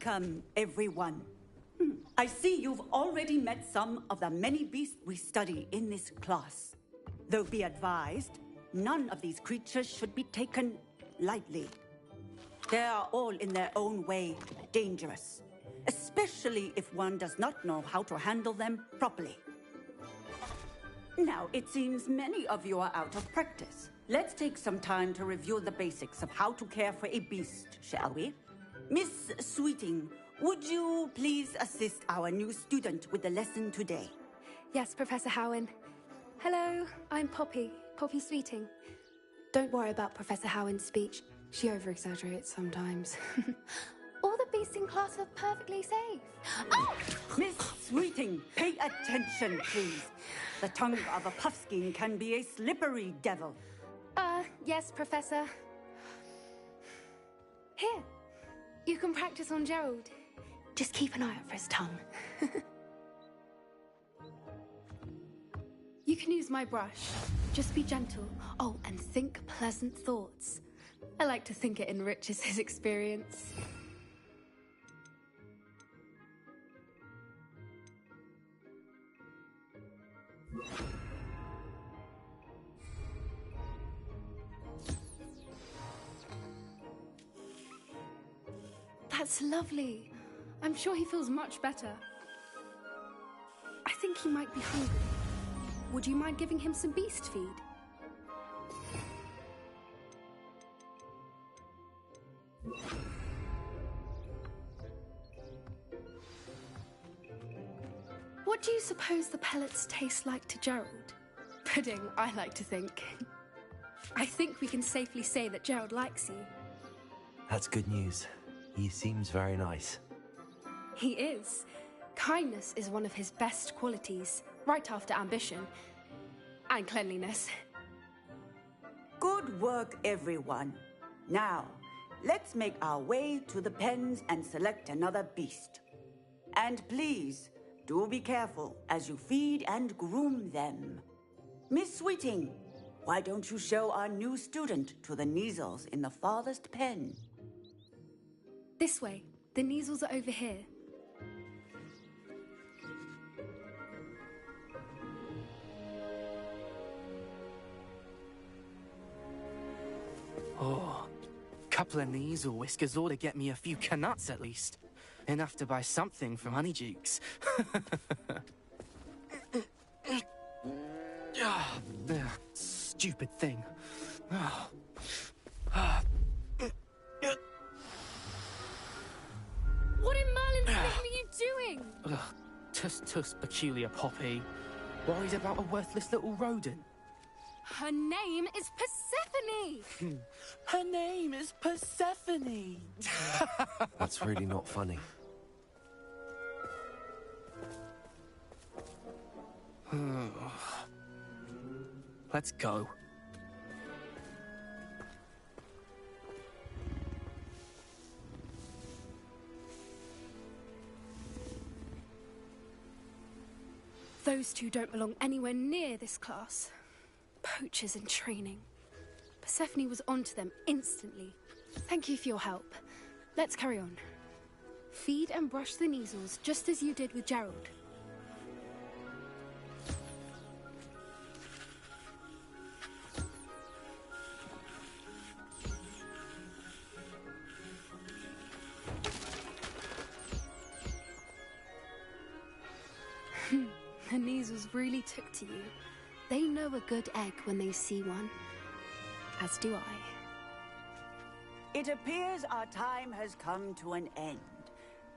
Welcome, everyone. I see you've already met some of the many beasts we study in this class. Though be advised, none of these creatures should be taken lightly. They are all in their own way dangerous, especially if one does not know how to handle them properly. Now, it seems many of you are out of practice. Let's take some time to review the basics of how to care for a beast, shall we? Miss Sweeting, would you please assist our new student with the lesson today? Yes, Professor Howen. Hello, I'm Poppy Sweeting. Don't worry about Professor Howen's speech. She over-exaggerates sometimes. All the beasts in class are perfectly safe. Oh! Miss Sweeting, pay attention, please. The tongue of a puffskein can be a slippery devil. Yes, Professor. Here, you can practice on Gerald. Just keep an eye out for his tongue. You can use my brush. Just be gentle. Oh, and think pleasant thoughts. I like to think it enriches his experience. That's lovely. I'm sure he feels much better. I think he might be hungry. Would you mind giving him some beast feed? What do you suppose the pellets taste like to Gerald? Pudding, I like to think. I think we can safely say that Gerald likes you. That's good news. He seems very nice. He is. Kindness is one of his best qualities, right after ambition. And cleanliness. Good work, everyone. Now, let's make our way to the pens and select another beast. And please, do be careful as you feed and groom them. Miss Sweeting, why don't you show our new student to the Neasels in the farthest pen? This way. The Neasels are over here. Oh, couple of Neasel whiskers ought to get me a few canuts at least. Enough to buy something from Honeydukes. Stupid thing. What in Merlin's name are you doing? Tuss, peculiar Poppy. Worried about a worthless little rodent. Her name is Persephone! Her name is Persephone! That's really not funny. Let's go. Those two don't belong anywhere near this class. Poachers in training. Persephone was onto them instantly. Thank you for your help. Let's carry on. Feed and brush the Neasels just as you did with Gerald. The Neasels really took to you. They know a good egg when they see one. As do I. It appears our time has come to an end.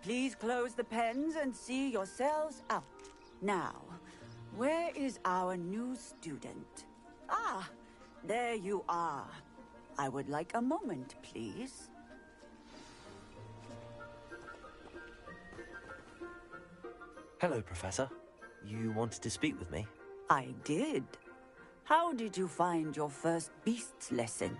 Please close the pens and see yourselves out. Now, where is our new student? Ah, there you are. I would like a moment, please. Hello, Professor. You wanted to speak with me? I did. How did you find your first beasts lesson?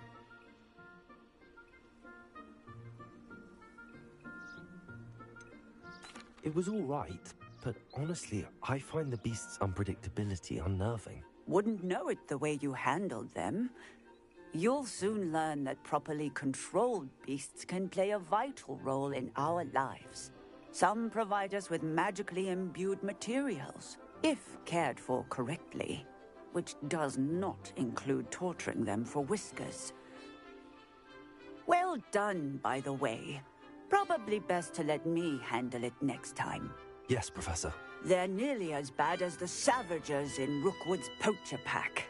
It was all right, but honestly, I find the beast's unpredictability unnerving. Wouldn't know it the way you handled them. You'll soon learn that properly controlled beasts can play a vital role in our lives. Some provide us with magically imbued materials, if cared for correctly, which does not include torturing them for whiskers. Well done, by the way. Probably best to let me handle it next time. Yes, Professor. They're nearly as bad as the Savagers in Rookwood's poacher pack.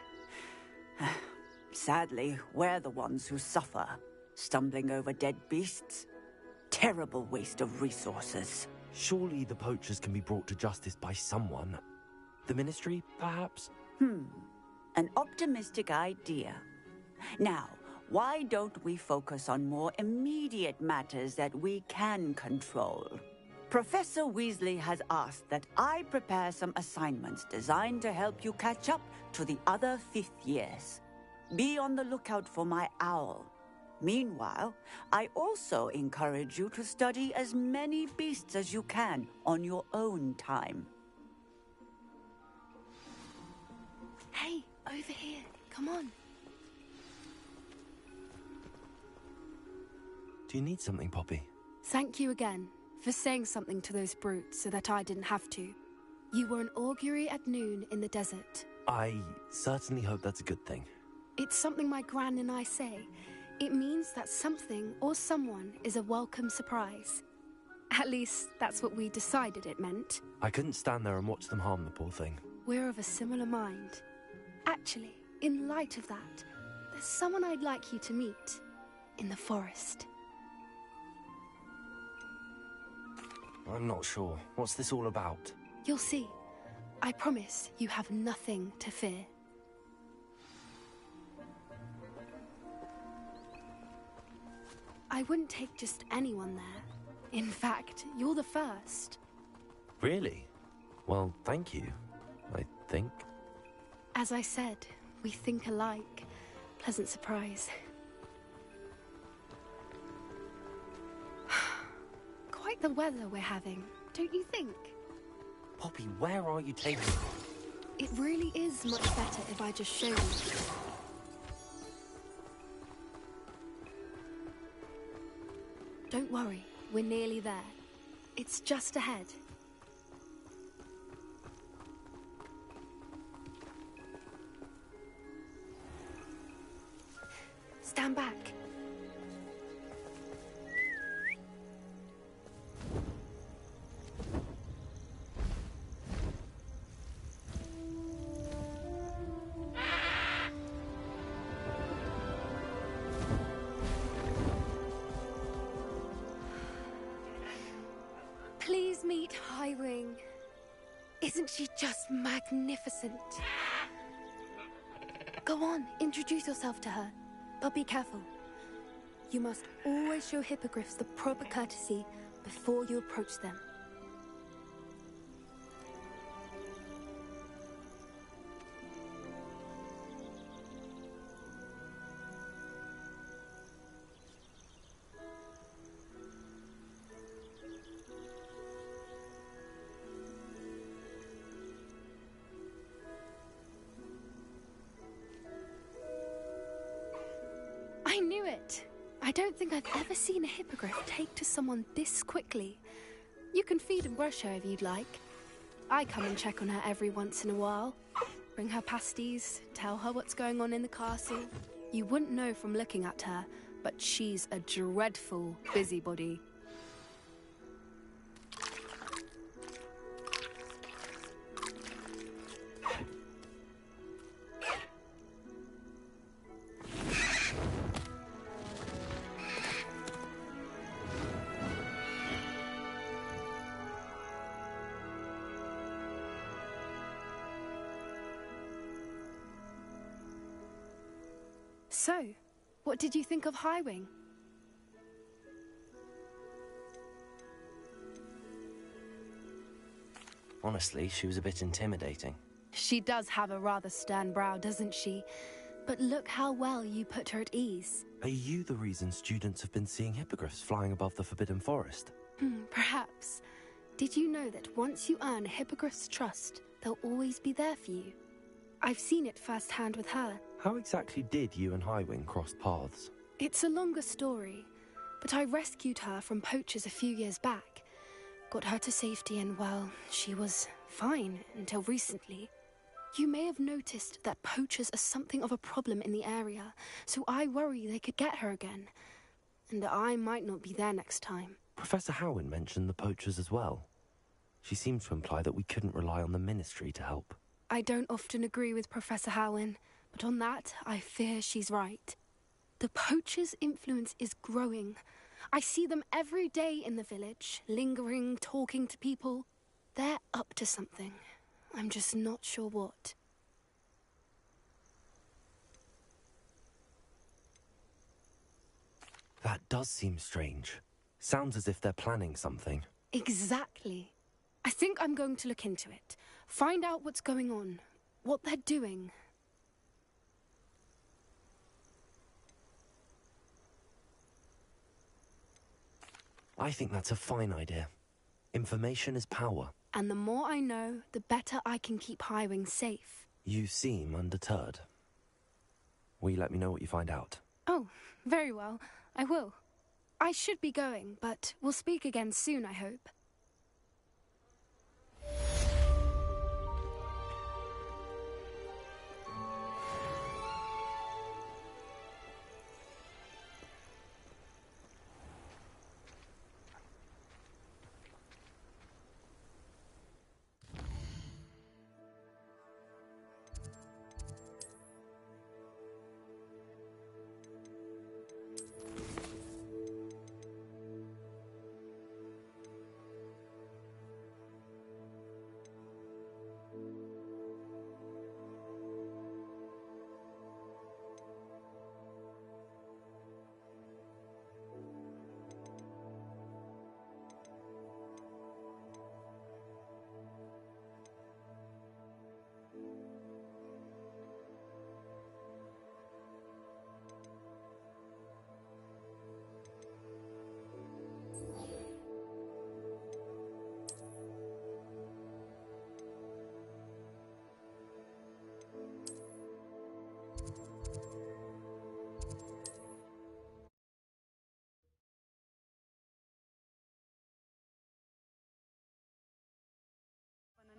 Sadly, we're the ones who suffer, stumbling over dead beasts. Terrible waste of resources. Surely the poachers can be brought to justice by someone. The Ministry, perhaps? An optimistic idea. Now, why don't we focus on more immediate matters that we can control? Professor Weasley has asked that I prepare some assignments designed to help you catch up to the other fifth years. Be on the lookout for my owl. Meanwhile, I also encourage you to study as many beasts as you can on your own time. Hey, over here. Come on. Do you need something, Poppy? Thank you again for saying something to those brutes so that I didn't have to. You were an augury at noon in the desert. I certainly hope that's a good thing. It's something my gran and I say. It means that something or someone is a welcome surprise. At least, that's what we decided it meant. I couldn't stand there and watch them harm the poor thing. We're of a similar mind. Actually, in light of that, there's someone I'd like you to meet in the forest. I'm not sure. What's this all about? You'll see. I promise you have nothing to fear. I wouldn't take just anyone there. In fact, you're the first. Really? Well, thank you, I think. As I said, we think alike. Pleasant surprise. Quite the weather we're having, don't you think? Poppy, where are you taking me? It really is much better if I just show you. Don't worry, we're nearly there. It's just ahead. Stand back. Please meet Highwing. Isn't she just magnificent? Go on, introduce yourself to her. But be careful. You must always show hippogriffs the proper courtesy before you approach them. I knew it! I don't think I've ever seen a hippogriff take to someone this quickly. You can feed and brush her if you'd like. I come and check on her every once in a while. Bring her pasties, tell her what's going on in the castle. You wouldn't know from looking at her, but she's a dreadful busybody. So, what did you think of Highwing? Honestly, she was a bit intimidating. She does have a rather stern brow, doesn't she? But look how well you put her at ease. Are you the reason students have been seeing hippogriffs flying above the Forbidden Forest? Perhaps. Did you know that once you earn a hippogriff's trust, they'll always be there for you? I've seen it firsthand with her. How exactly did you and Highwing cross paths? It's a longer story, but I rescued her from poachers a few years back. Got her to safety and, well, she was fine until recently. You may have noticed that poachers are something of a problem in the area, so I worry they could get her again. And I might not be there next time. Professor Howin mentioned the poachers as well. She seemed to imply that we couldn't rely on the Ministry to help. I don't often agree with Professor Howin, but on that, I fear she's right. The poachers' influence is growing. I see them every day in the village, lingering, talking to people. They're up to something. I'm just not sure what. That does seem strange. Sounds as if they're planning something. Exactly. I think I'm going to look into it. Find out what's going on, what they're doing. I think that's a fine idea. Information is power. And the more I know, the better I can keep Highwing safe. You seem undeterred. Will you let me know what you find out? Oh, very well. I will. I should be going, but we'll speak again soon, I hope.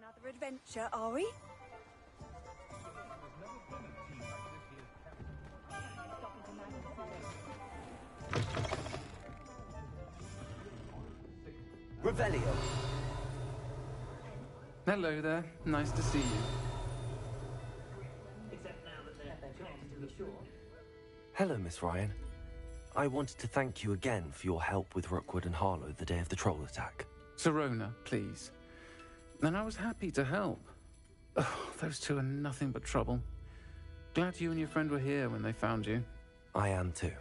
Another adventure, are we? Revelio! Hello there. Nice to see you. Hello, Miss Ryan. I wanted to thank you again for your help with Rookwood and Harlow the day of the troll attack. Serona, please. And I was happy to help. Oh, those two are nothing but trouble. Glad you and your friend were here when they found you. I am too.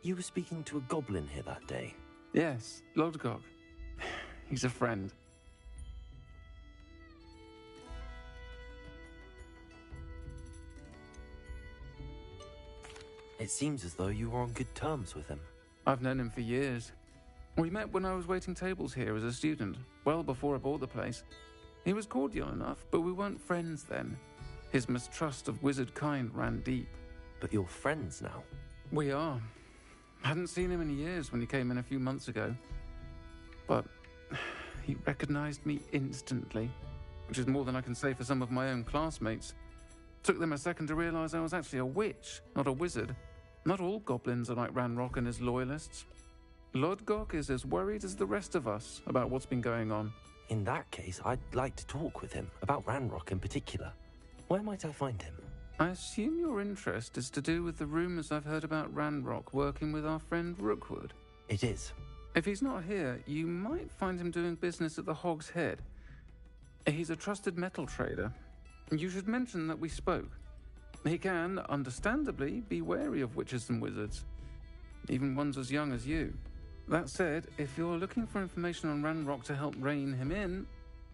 You were speaking to a goblin here that day. Yes, Lodgok. He's a friend. It seems as though you were on good terms with him. I've known him for years. We met when I was waiting tables here as a student, well before I bought the place. He was cordial enough, but we weren't friends then. His mistrust of wizard kind ran deep. But you're friends now. We are. Hadn't seen him in years when he came in a few months ago. But he recognized me instantly, which is more than I can say for some of my own classmates. Took them a second to realize I was actually a witch, not a wizard. Not all goblins are like Ranrock and his loyalists. Lodgok is as worried as the rest of us about what's been going on. In that case, I'd like to talk with him, about Ranrock in particular. Where might I find him? I assume your interest is to do with the rumors I've heard about Ranrock working with our friend Rookwood. It is. If he's not here, you might find him doing business at the Hog's Head. He's a trusted metal trader. You should mention that we spoke. He can, understandably, be wary of witches and wizards, even ones as young as you. That said, if you're looking for information on Ranrock to help rein him in,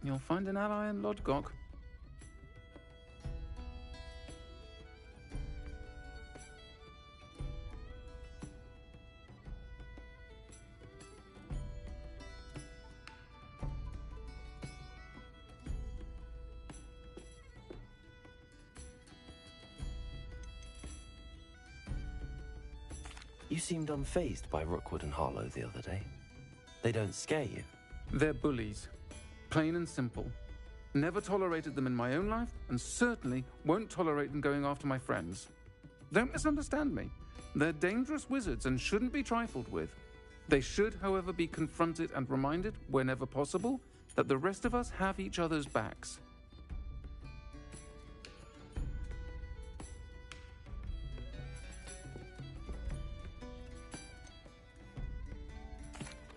you'll find an ally in Lodgok. You seemed unfazed by Rookwood and Harlow the other day. They don't scare you. They're bullies. Plain and simple. Never tolerated them in my own life, and certainly won't tolerate them going after my friends. Don't misunderstand me. They're dangerous wizards and shouldn't be trifled with. They should, however, be confronted and reminded, whenever possible, that the rest of us have each other's backs.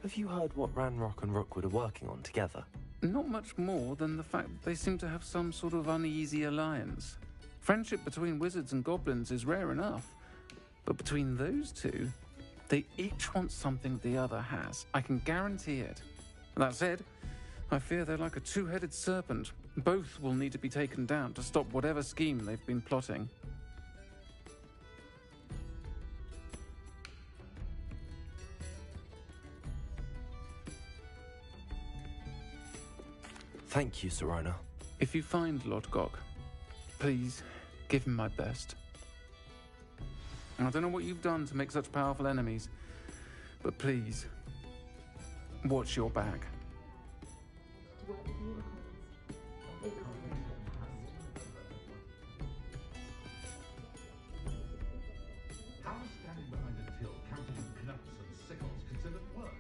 Have you heard what Ranrock and Rookwood are working on together? Not much more than the fact that they seem to have some sort of uneasy alliance. Friendship between wizards and goblins is rare enough, but between those two, they each want something the other has. I can guarantee it. That said, I fear they're like a two-headed serpent. Both will need to be taken down to stop whatever scheme they've been plotting. Thank you, Serona. If you find Lord Gok, please give him my best. I don't know what you've done to make such powerful enemies, but please, watch your back. How is standing behind a till counting knuts and sickles considered work?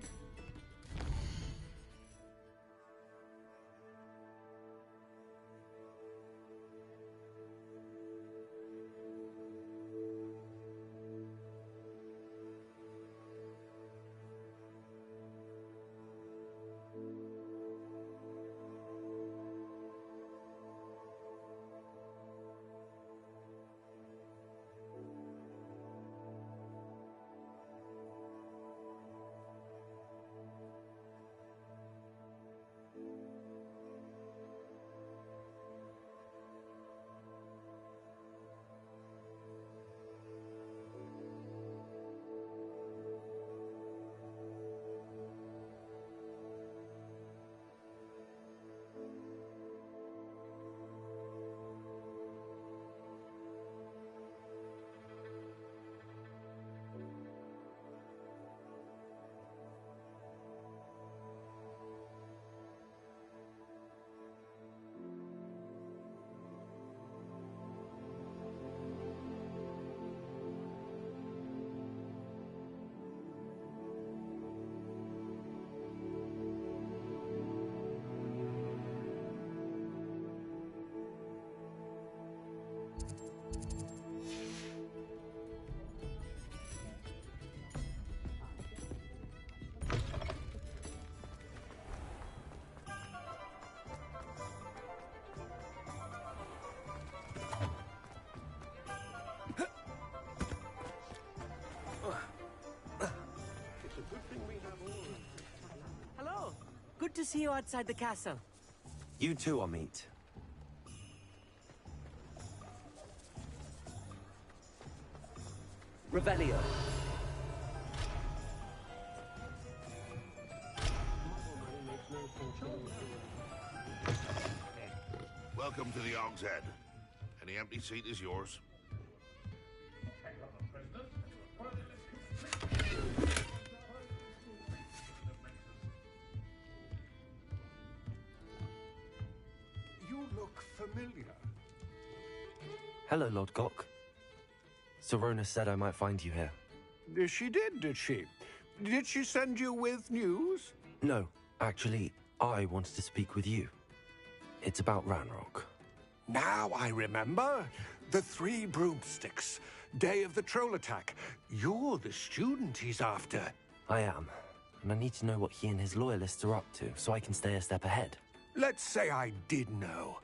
Hello. Good to see you outside the castle. You too, Amit. Revelio. Welcome to the Og's Head. Any empty seat is yours. You look familiar. Hello, Lord Gok. Serona said I might find you here. She did she? Did she send you with news? No, actually, I wanted to speak with you. It's about Ranrock. Now I remember. The 3 broomsticks. Day of the troll attack. You're the student he's after. I am, and I need to know what he and his loyalists are up to so I can stay a step ahead. Let's say I did know.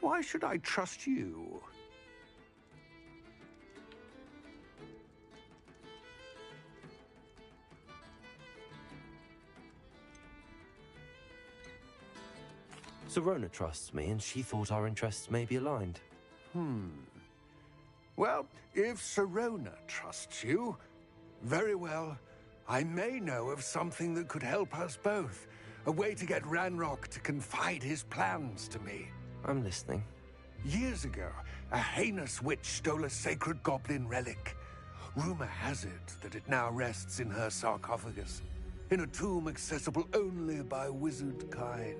Why should I trust you? Serona trusts me, and she thought our interests may be aligned. Well, if Serona trusts you, very well. I may know of something that could help us both. A way to get Ranrock to confide his plans to me. I'm listening. Years ago, a heinous witch stole a sacred goblin relic. Rumor has it that it now rests in her sarcophagus, in a tomb accessible only by wizard kind.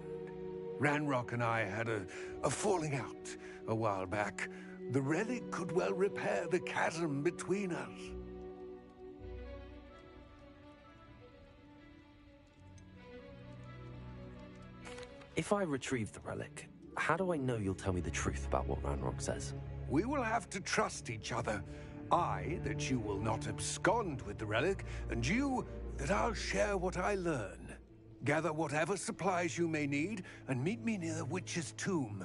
Ranrock and I had a falling out a while back. The relic could well repair the chasm between us. If I retrieve the relic, how do I know you'll tell me the truth about what Ranrock says? We will have to trust each other. I, that you will not abscond with the relic, and you, that I'll share what I learn. Gather whatever supplies you may need, and meet me near the witch's tomb.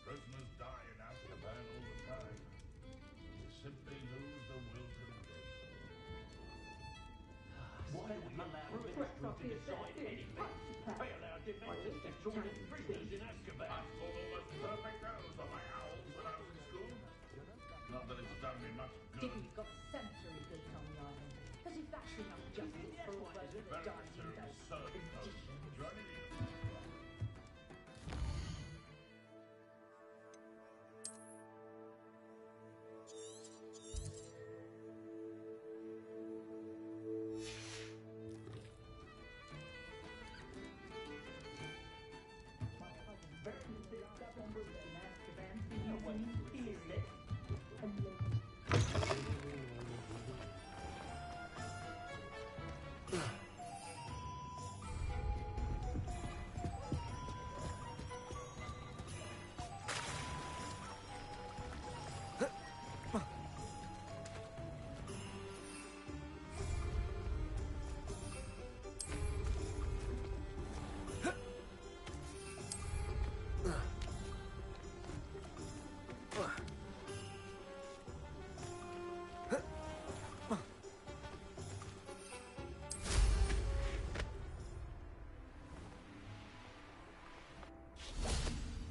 Prisoners die in Azkaban all the time. They simply lose the will to live. Why are we allowed ministers to decide anything? They allowed dementors to torment prisoners in Azkaban. I fought almost perfect girls on my owls when I was in school. Not that it's done me much good. You've got sensory goods on the island. As if that's enough justice for all those that have died in those conditions.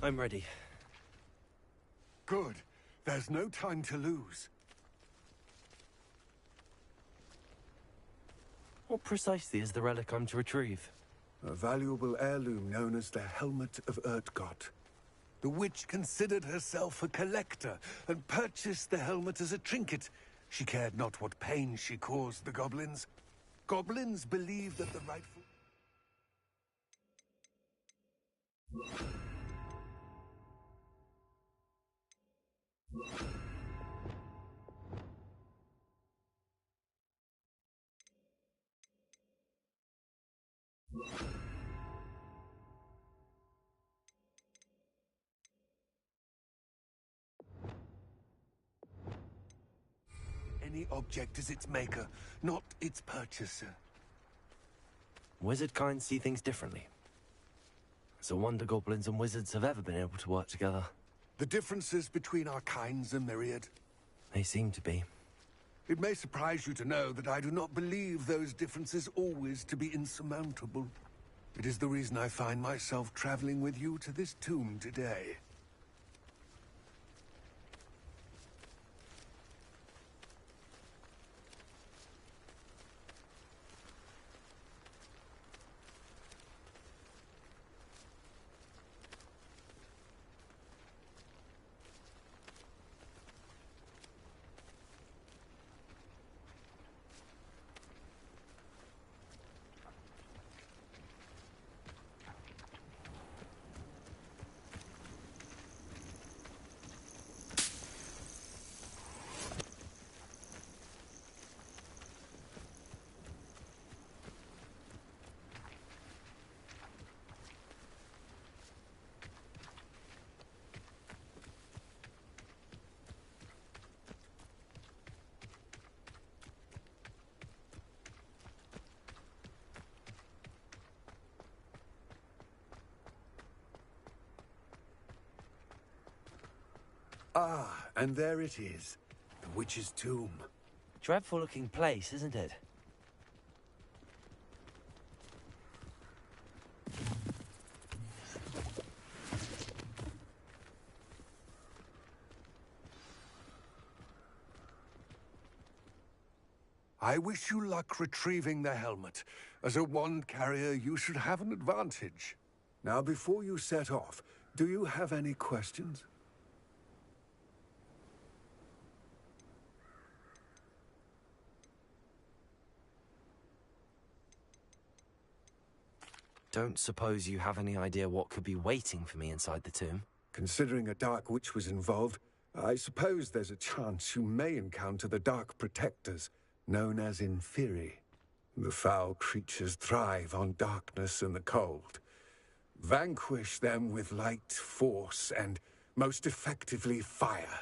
I'm ready. Good. There's no time to lose. What precisely is the relic I'm to retrieve? A valuable heirloom known as the Helmet of Urtgott. The witch considered herself a collector and purchased the helmet as a trinket. She cared not what pain she caused the goblins. Goblins believe that the rightful... Any object is its maker, not its purchaser. Wizard kind see things differently. It's a wonder goblins and wizards have ever been able to work together. The differences between our kinds are myriad. They seem to be. It may surprise you to know that I do not believe those differences always to be insurmountable. It is the reason I find myself traveling with you to this tomb today. Ah, and there it is. The witch's tomb. Dreadful looking place, isn't it? I wish you luck retrieving the helmet. As a wand carrier, you should have an advantage. Now, before you set off, do you have any questions? Don't suppose you have any idea what could be waiting for me inside the tomb? Considering a Dark Witch was involved, I suppose there's a chance you may encounter the Dark Protectors, known as Inferi. The foul creatures thrive on darkness and the cold. Vanquish them with light, force, and most effectively fire.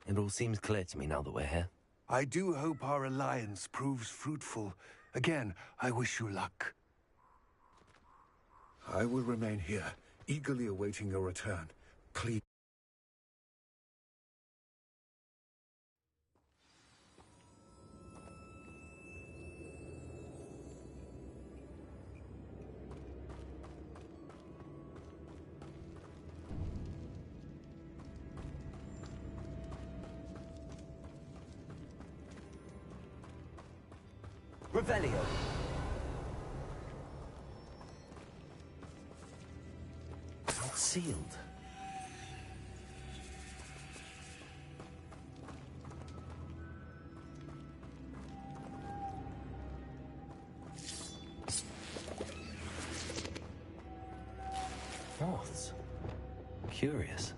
It all seems clear to me now that we're here. I do hope our alliance proves fruitful. Again, I wish you luck. I will remain here, eagerly awaiting your return. Please. Revelio. It's all sealed. Moths. Curious.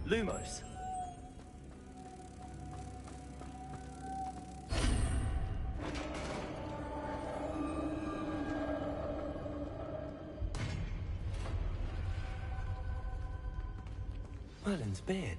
Lumos. Merlin's beard.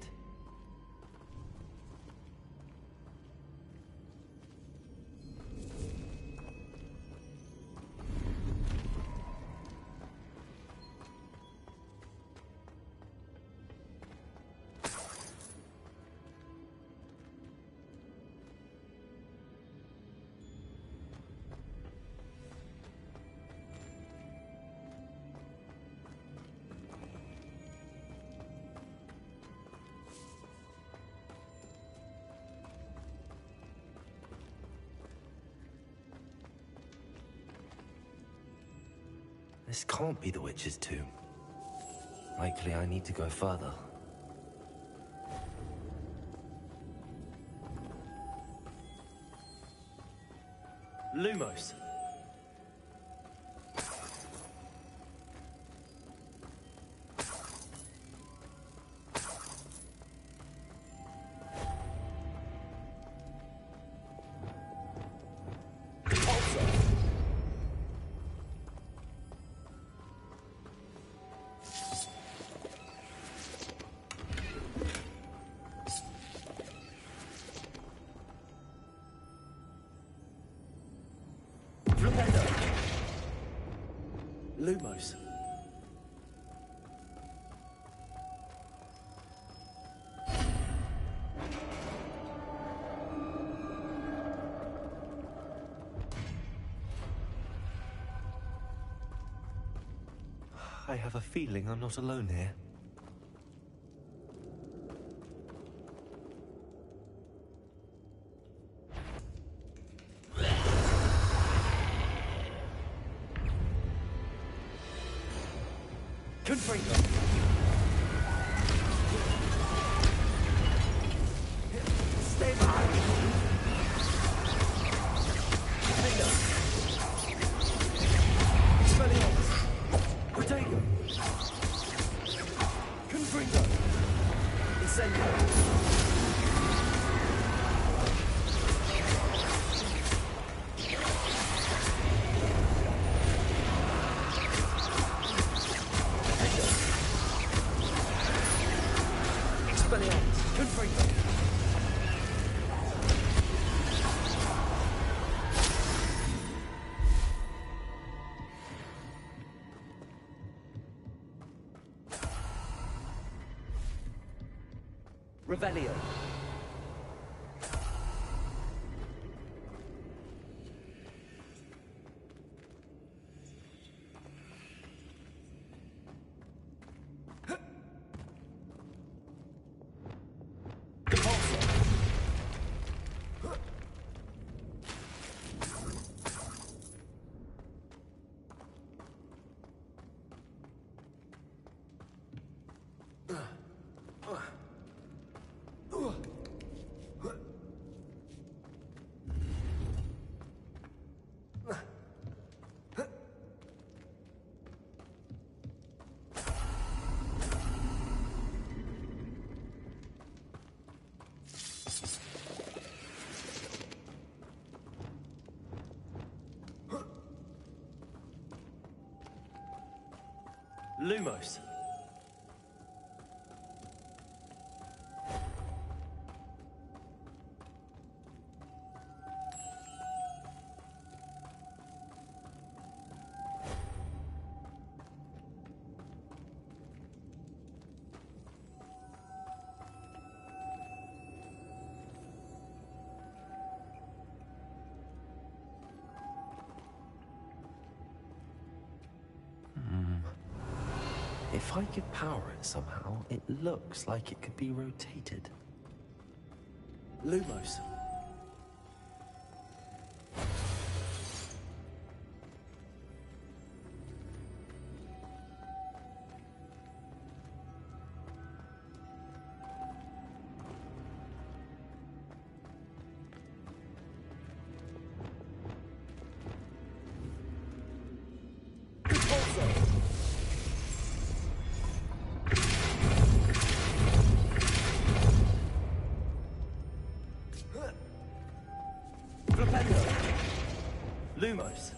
This can't be the witch's tomb. Likely I need to go further. Lumos. Lumos. I have a feeling I'm not alone here. Confringo. Stay behind. Confringo. Expelliarmus. Protego. Confringo. Incendio. Revelio. Lumos. If I could power it somehow, it looks like it could be rotated. Lumos. Lumos.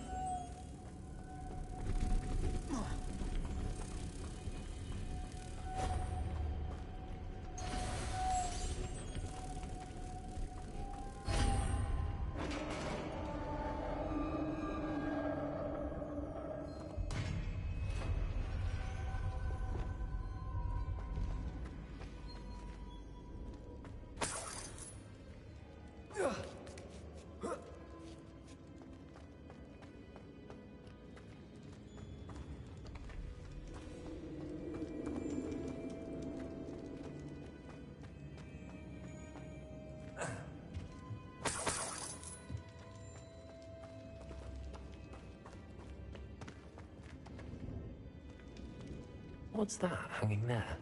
What's that hanging there?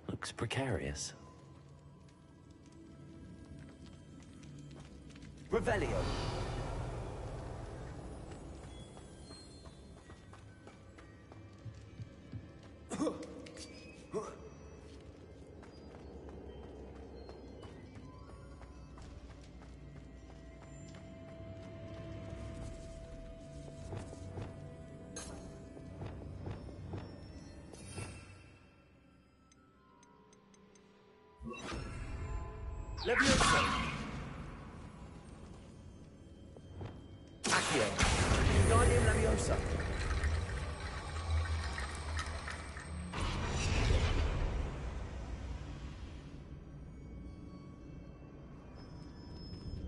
Looks precarious. Revelio. Levioso. Accio. Guardian Leviosa.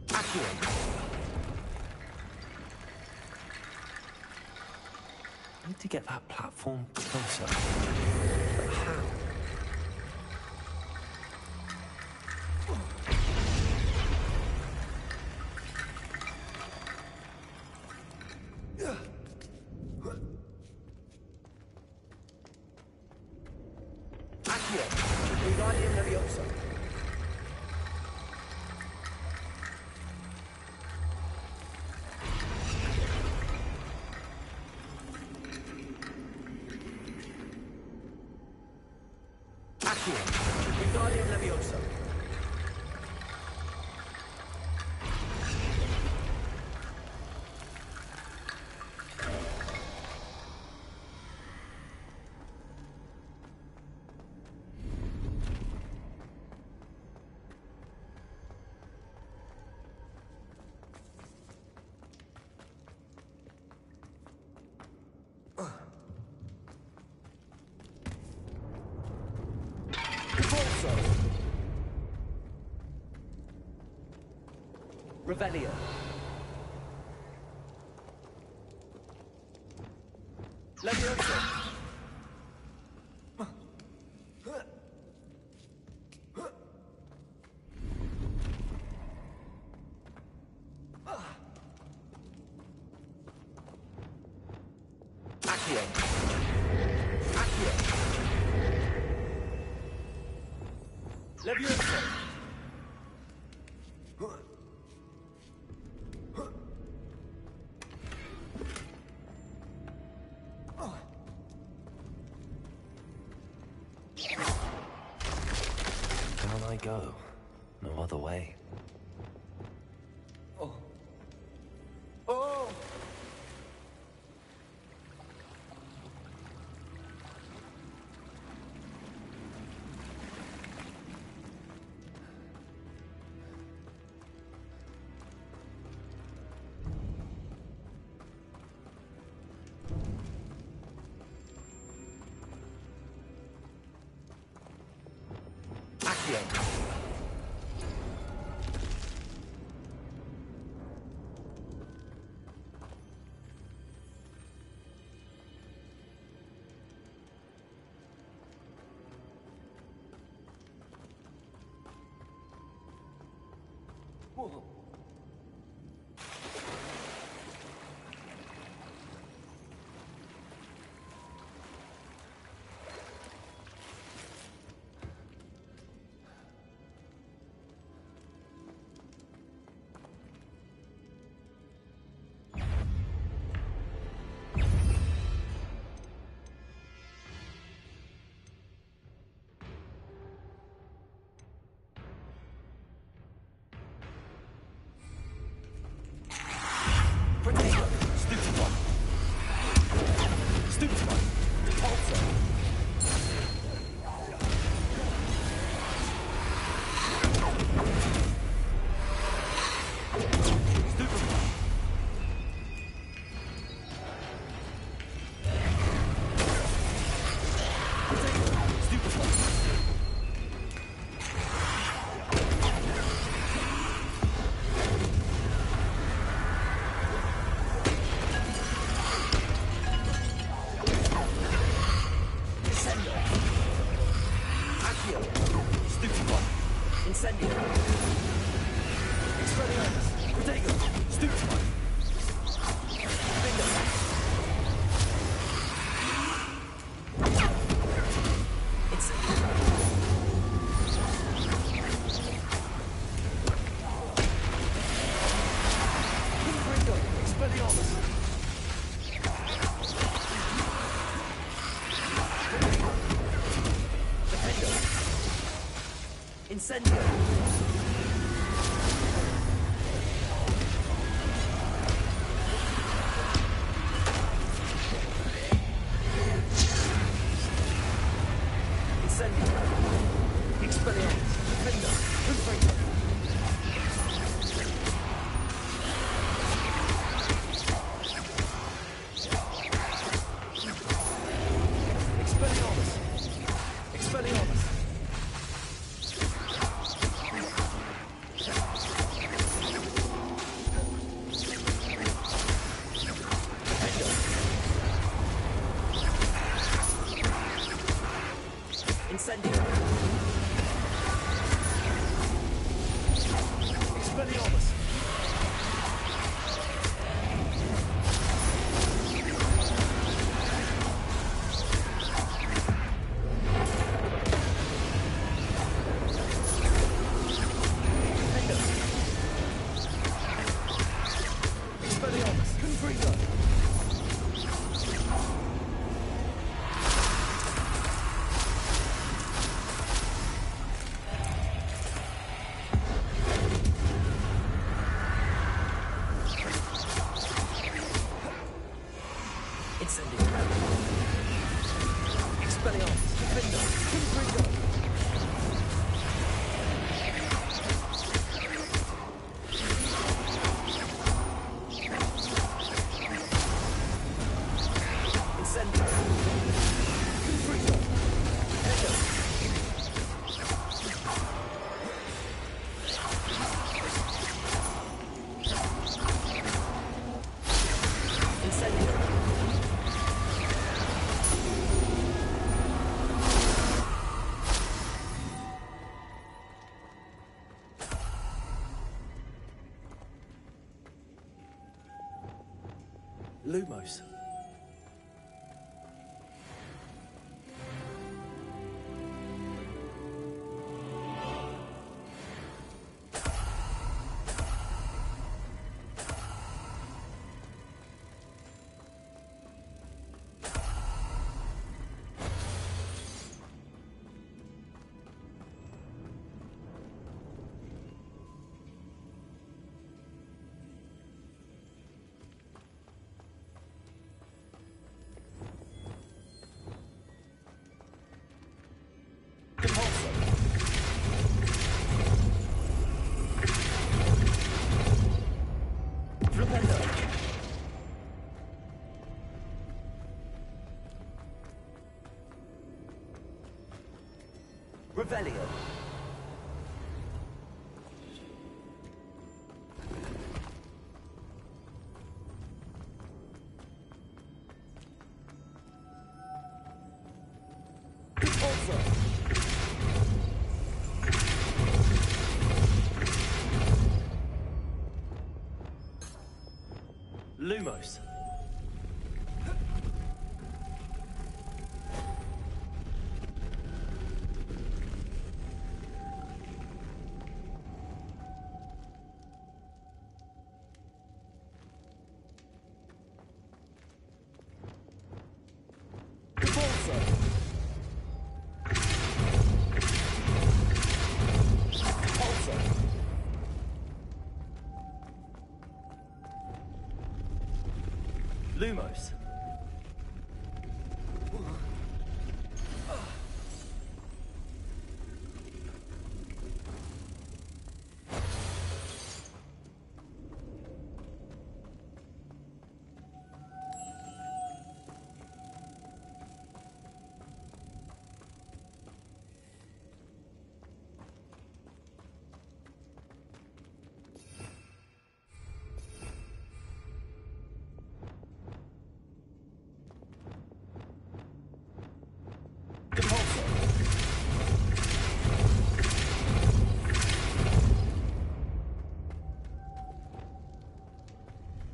Accio. I need to get that platform closer. But how? Guardian Leviosa. Revelio. Leviosa. Accio. Accio. Leviosa. Down I go. No other way. Oh. Oh! Accio. Whoa. Incendio! Lumos. Revelio. Lumos. Lumos.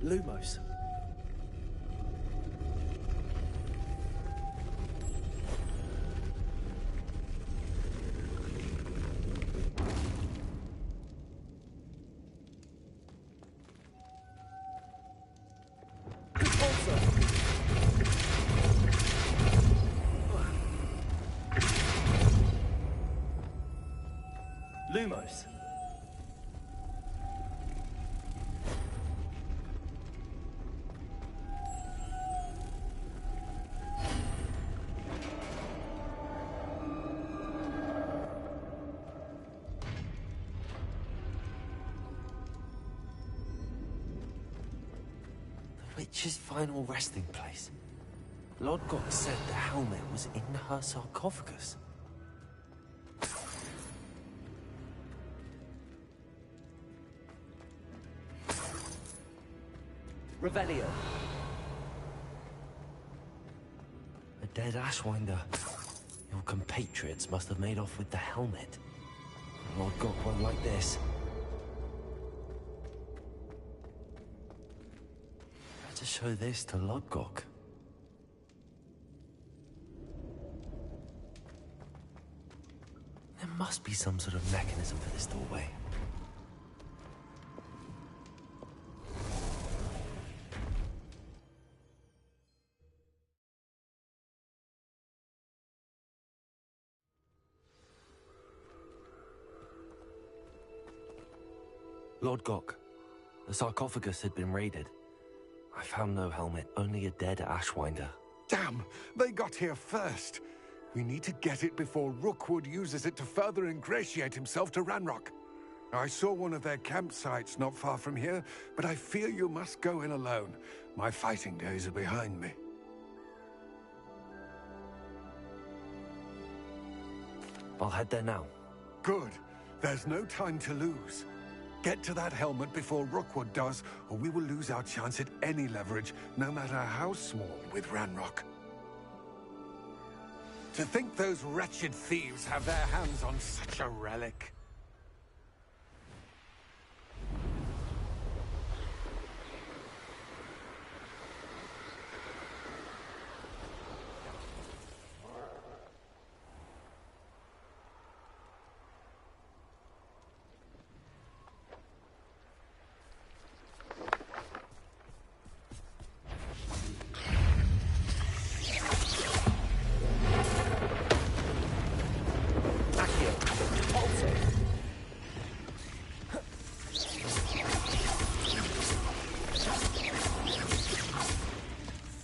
Lumos. Lumos. The witch's final resting place. Lodgok said the helmet was in her sarcophagus. Revelio. A dead Ashwinder. Your compatriots must have made off with the helmet. Lodgok won't like this. Better show this to Lodgok. There must be some sort of mechanism for this doorway. Lodgok, the sarcophagus had been raided. I found no helmet, only a dead Ashwinder. Damn! They got here first. We need to get it before Rookwood uses it to further ingratiate himself to Ranrock. I saw one of their campsites not far from here, but I fear you must go in alone. My fighting days are behind me. I'll head there now. Good. There's no time to lose. Get to that helmet before Rookwood does, or we will lose our chance at any leverage, no matter how small, with Ranrock. To think those wretched thieves have their hands on such a relic.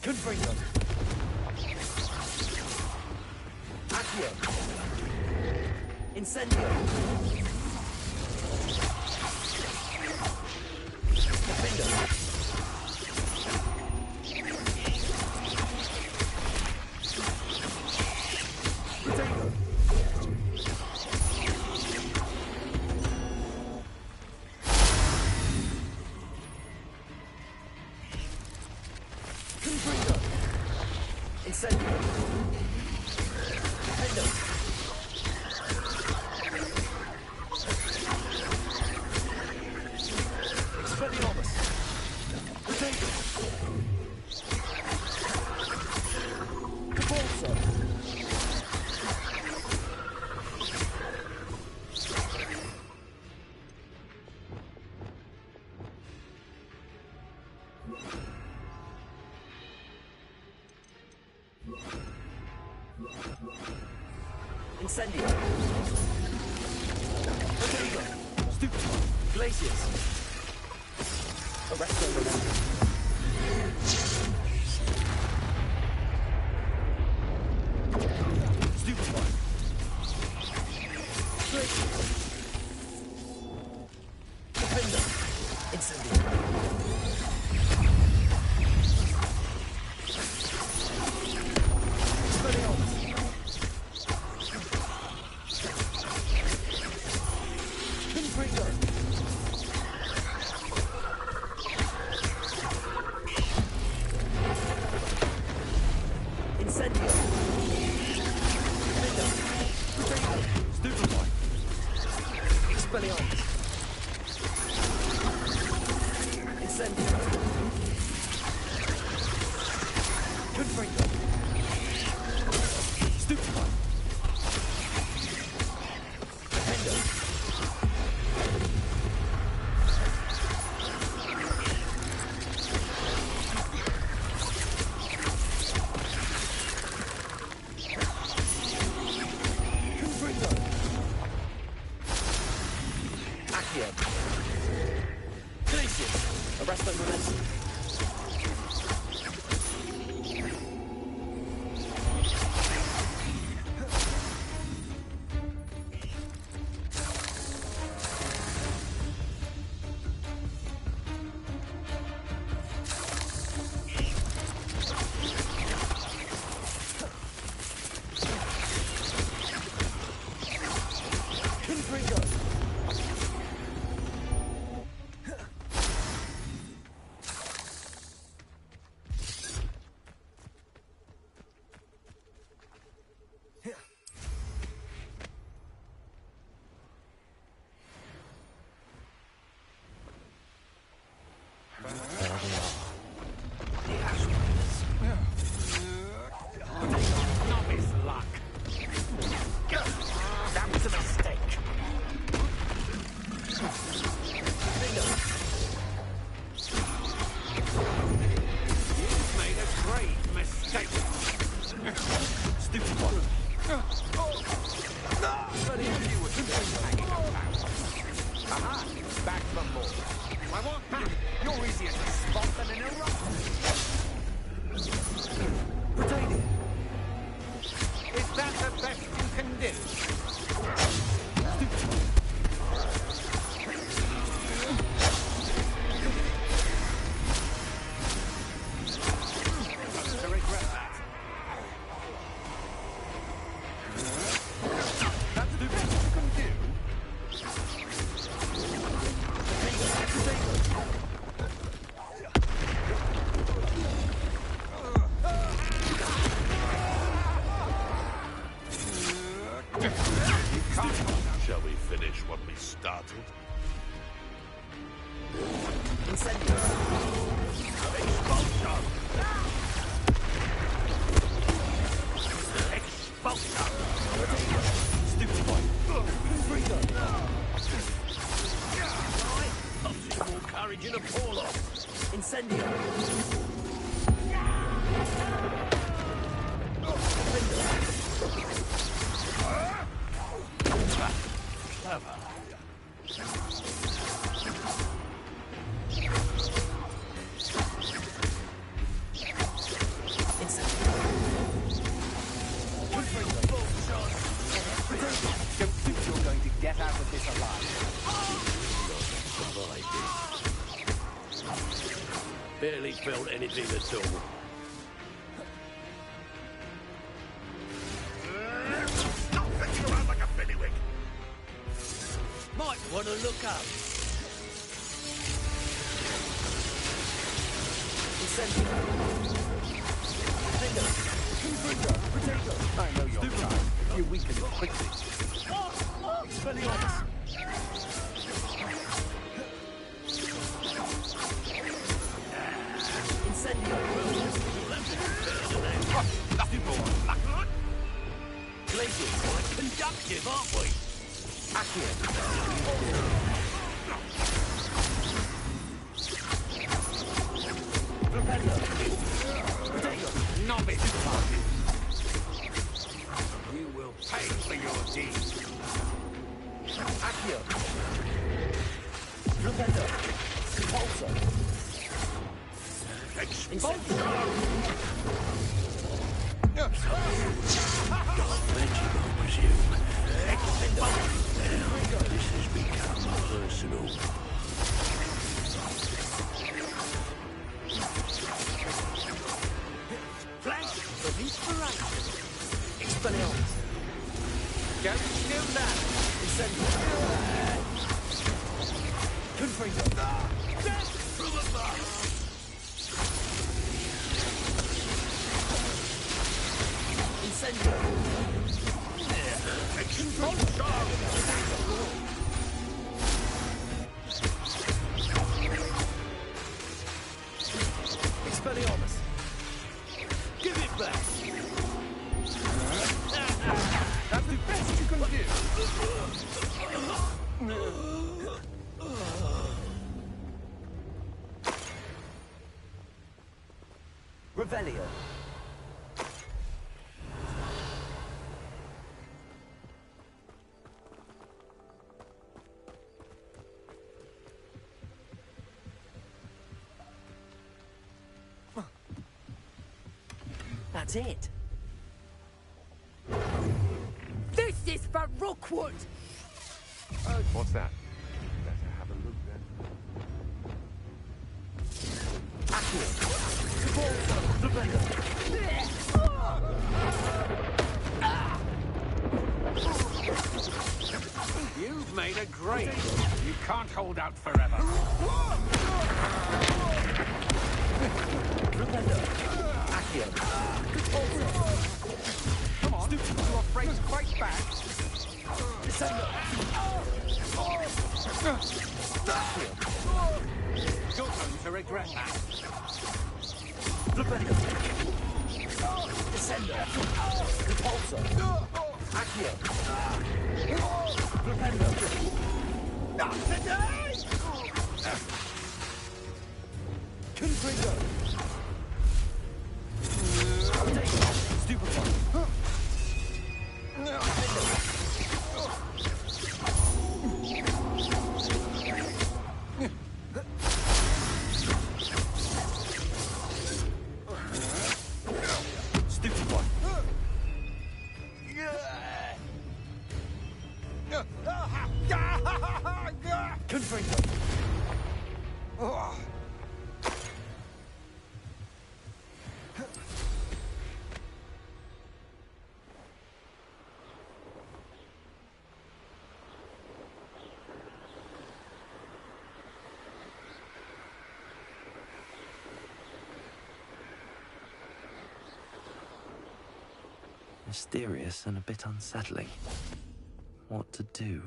Confringo. Accio. Incendio. Defender. Potato. Confringo. Incendio. Defender. Expelliarmus. Potato. Incendio. Potato. Stupefy. Glaciers. Arresto momentum. Stupefy. Glaciers. Defender. Incendio. Shall we finish what we started? Incendio. Expulsion! Expulsion! Stupefy. Right. More courage in a fall-off. Incendio. Clever. Don't think you're going to get out of this alive. Survived. Barely felt anything at all. Stop fetching around like a billywig. Might want to look up. I know you're trying. You weaken it quickly. Glaciers quite conductive, aren't we? Novice! You will pay for your deeds. Accio. Repender. Repulsor. Expulsor. Vegetable, presume. Now, this has become personal. Flank, release for right. Expelliarmus. Don't do that. Incendio. Confringo. Incendio. Expelliarmus. Give it back. That's the best you can do. Revelio. That's it. This is for Rookwood! What's that? Better have a look then. Accio. Repender. You've made a grade. You can't hold out forever. Repender. Accio. Come on, you are afraid to fight back. Descender. Accio. You're going to regret that. Repender. Descender. Repulsor. Accio. Repender. Not today! Confringo. Stupefy. Stupefy. Confringo. Mysterious and a bit unsettling. What to do?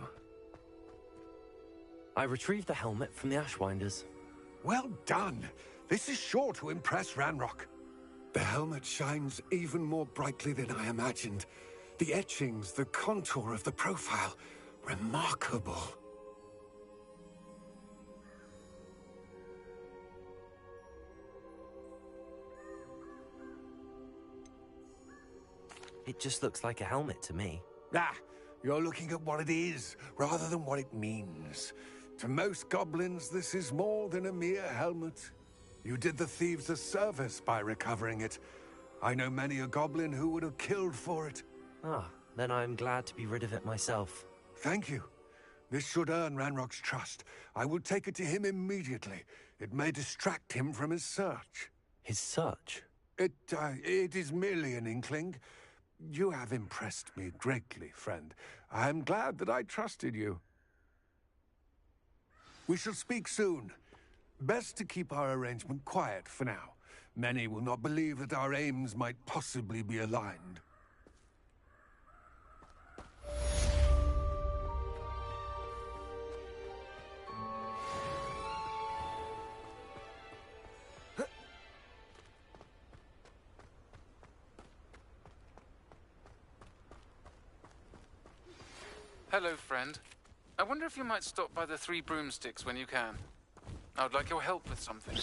I retrieved the helmet from the Ashwinders. Well done. This is sure to impress Ranrock. The helmet shines even more brightly than I imagined. The etchings, the contour of the profile, remarkable. It just looks like a helmet to me. Ah, you're looking at what it is, rather than what it means. To most goblins, this is more than a mere helmet. You did the thieves a service by recovering it. I know many a goblin who would have killed for it. Ah, then I'm glad to be rid of it myself. Thank you. This should earn Ranrock's trust. I will take it to him immediately. It may distract him from his search. His search? It is merely an inkling. You have impressed me greatly, friend. I am glad that I trusted you. We shall speak soon. Best to keep our arrangement quiet for now. Many will not believe that our aims might possibly be aligned. Hello, friend. I wonder if you might stop by the Three Broomsticks when you can. I would like your help with something.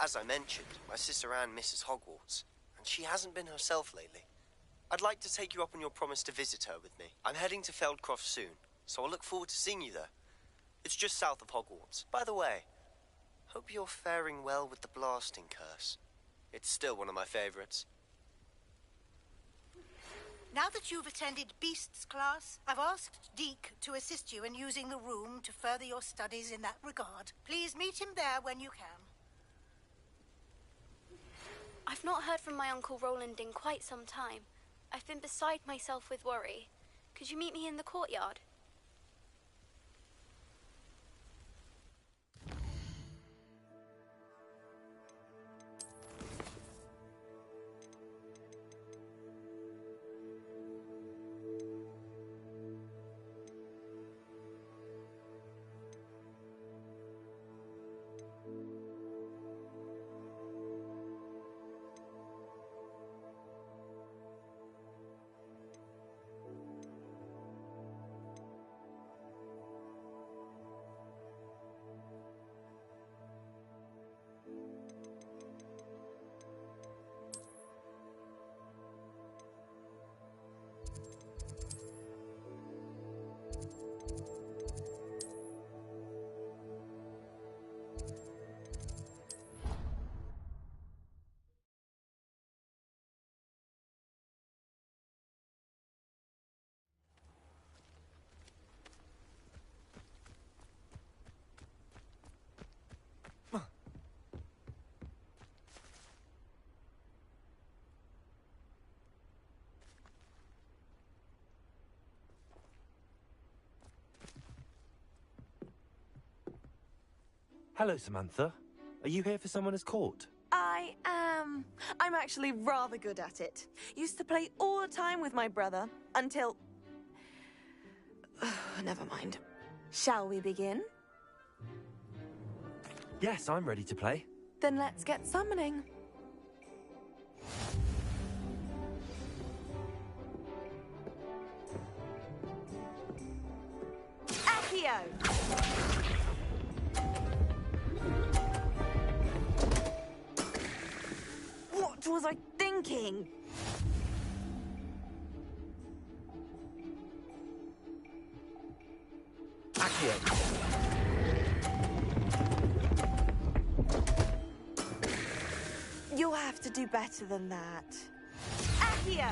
as I mentioned, my sister Anne misses Hogwarts, and she hasn't been herself lately. I'd like to take you up on your promise to visit her with me. I'm heading to Feldcroft soon, so I'll look forward to seeing you there. It's just south of Hogwarts. By the way, hope you're faring well with the blasting curse. It's still one of my favorites. Now that you've attended Beasts class, I've asked Deke to assist you in using the room to further your studies in that regard. Please meet him there when you can. I've not heard from my Uncle Roland in quite some time. I've been beside myself with worry. Could you meet me in the courtyard? Hello, Samantha. Are you here for Summoner's Court? I am. I'm actually rather good at it. Used to play all the time with my brother, until... Never mind. Shall we begin? Yes, I'm ready to play. Then let's get summoning. Accio! What was I thinking? Accio! You'll have to do better than that. Accio!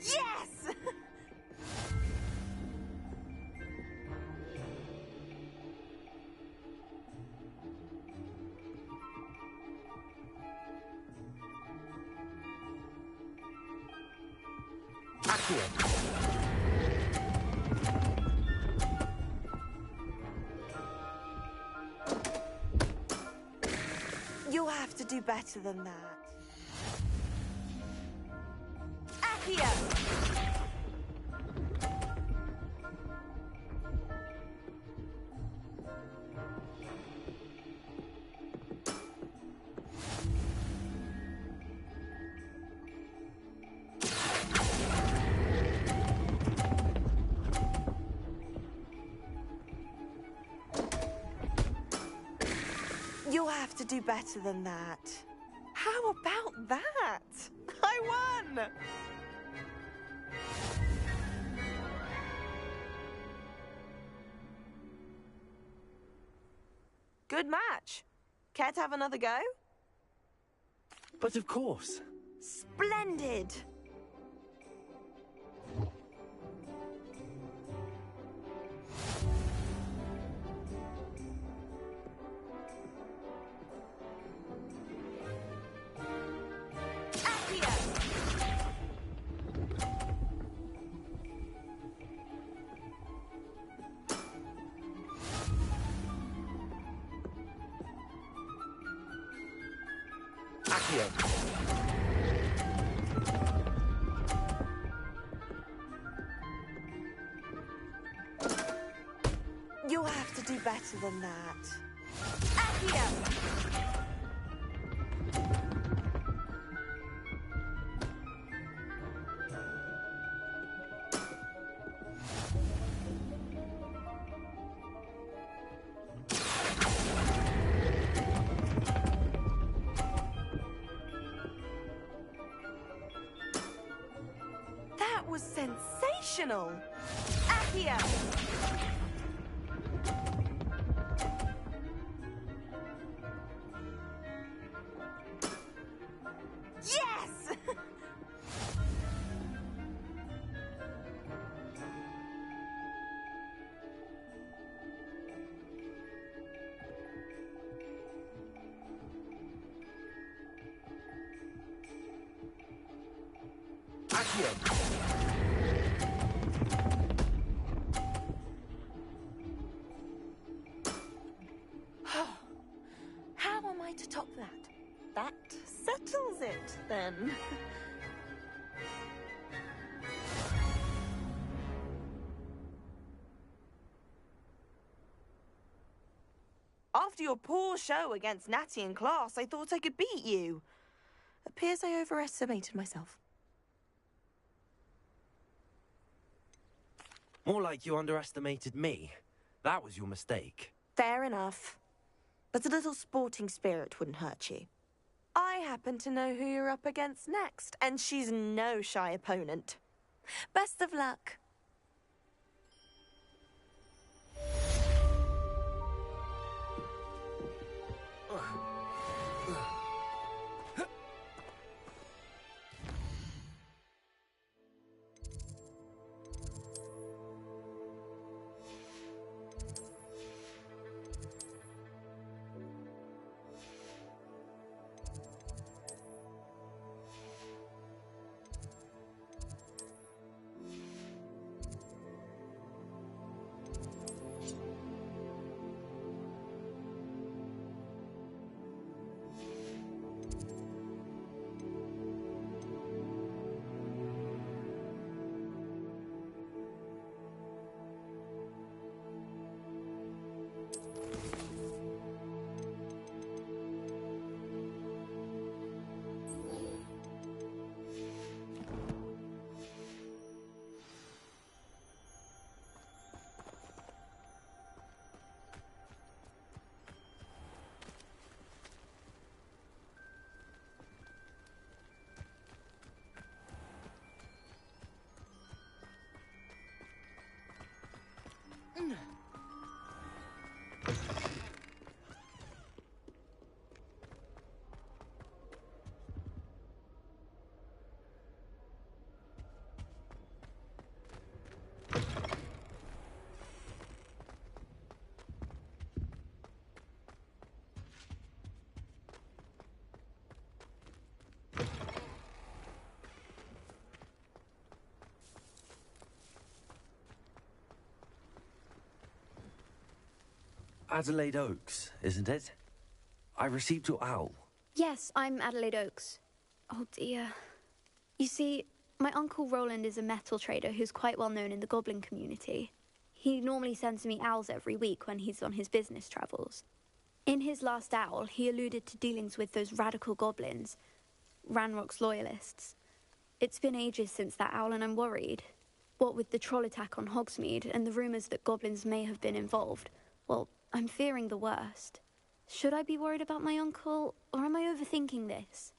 Yes! Accio! You'll have to do better than that. Accio! You'll have to do better than that. How about that? I won! Good match. Care to have another go? But of course. Splendid! Accio! You'll have to do better than that. Accio! Sensational! Accio! Yes! How am I to top that? That settles it, then. After your poor show against Natty in class, I thought I could beat you. Appears I overestimated myself. More like you underestimated me. That was your mistake. Fair enough. But a little sporting spirit wouldn't hurt you. I happen to know who you're up against next, and she's no shy opponent. Best of luck. Adelaide Oaks, isn't it? I received your owl. Yes, I'm Adelaide Oaks. Oh dear. You see, my Uncle Roland is a metal trader who's quite well known in the goblin community. He normally sends me owls every week when he's on his business travels. In his last owl, he alluded to dealings with those radical goblins, Ranrock's loyalists. It's been ages since that owl and I'm worried. What with the troll attack on Hogsmeade and the rumours that goblins may have been involved, well, I'm fearing the worst. Should I be worried about my uncle, or am I overthinking this?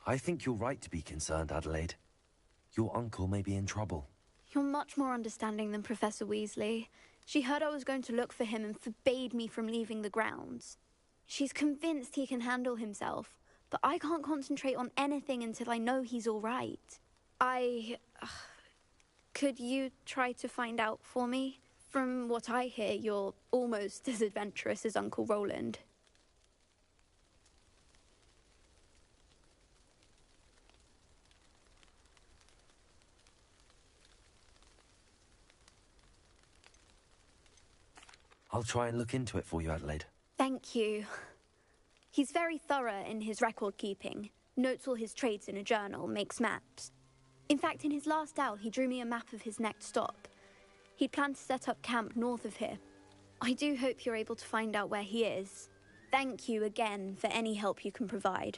I think you're right to be concerned, Adelaide. Your uncle may be in trouble. You're much more understanding than Professor Weasley. She heard I was going to look for him and forbade me from leaving the grounds. She's convinced he can handle himself, but I can't concentrate on anything until I know he's all right. Could you try to find out for me? From what I hear, you're almost as adventurous as Uncle Roland. I'll try and look into it for you, Adelaide. Thank you. He's very thorough in his record keeping, notes all his trades in a journal, makes maps. In fact, in his last owl, he drew me a map of his next stop. He'd planned to set up camp north of here. I do hope you're able to find out where he is. Thank you again for any help you can provide.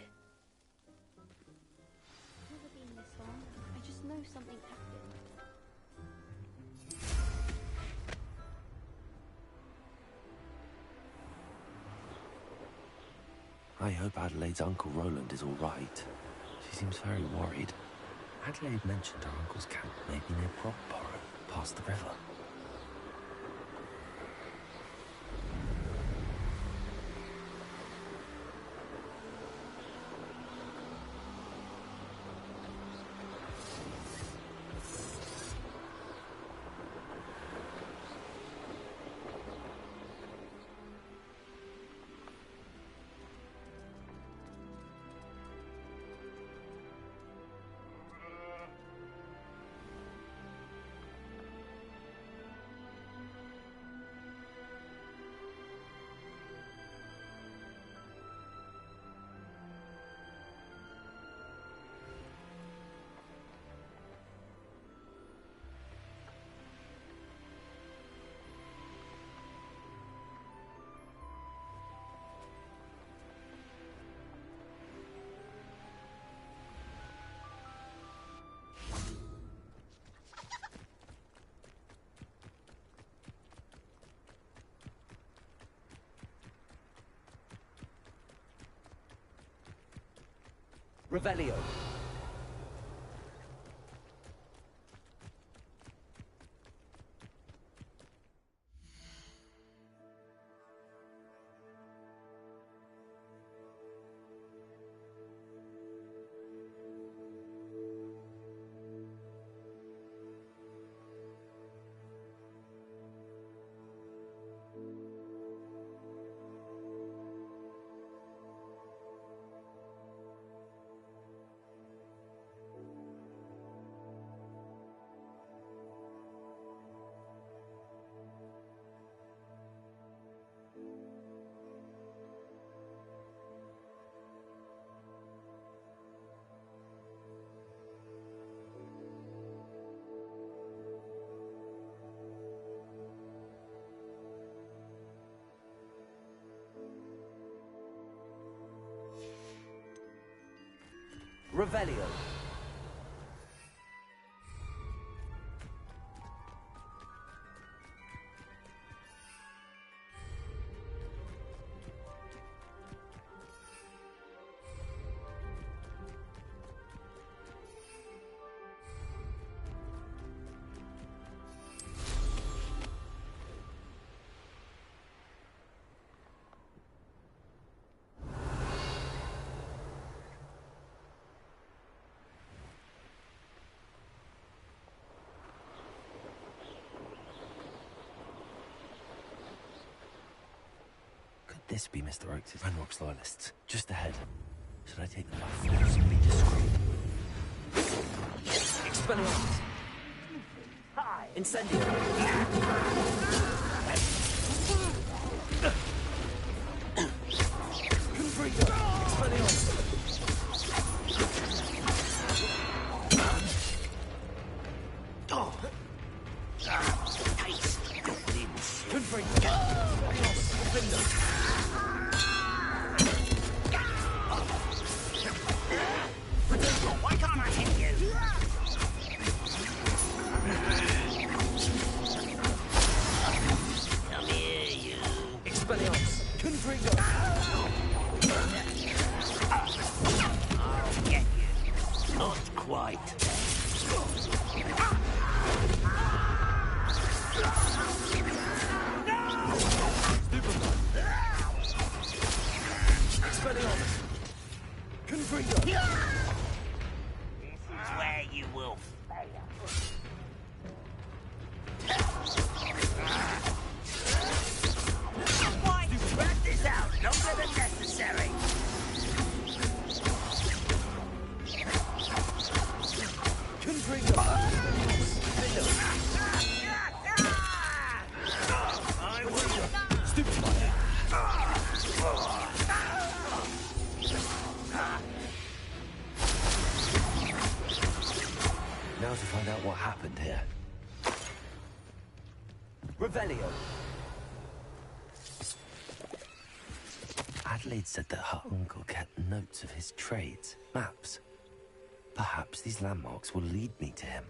Never been this long. I just know something happened. I hope Adelaide's Uncle Roland is all right. She seems very worried. Adelaide mentioned her uncle's camp may be near Progborough, past the river. Revelio. Revelio. This be Mr. Oakes' Ranrock's loyalists. Just ahead. Should I take them by force and be discreet? Expelliarmus. Hi. Incendio. Confringo. Expelliarmus. Why can't I hit you? Come here, you. Expelliarmus. Confringo. I'll get you. Not quite. Expelliarmus. Confringo. This is where you will fail. Why? Spread this out longer than necessary. Confringo. I will. Stupefy. Now to find out what happened here. Revelio. Adelaide said that her uncle kept notes of his trades, maps. Perhaps these landmarks will lead me to him.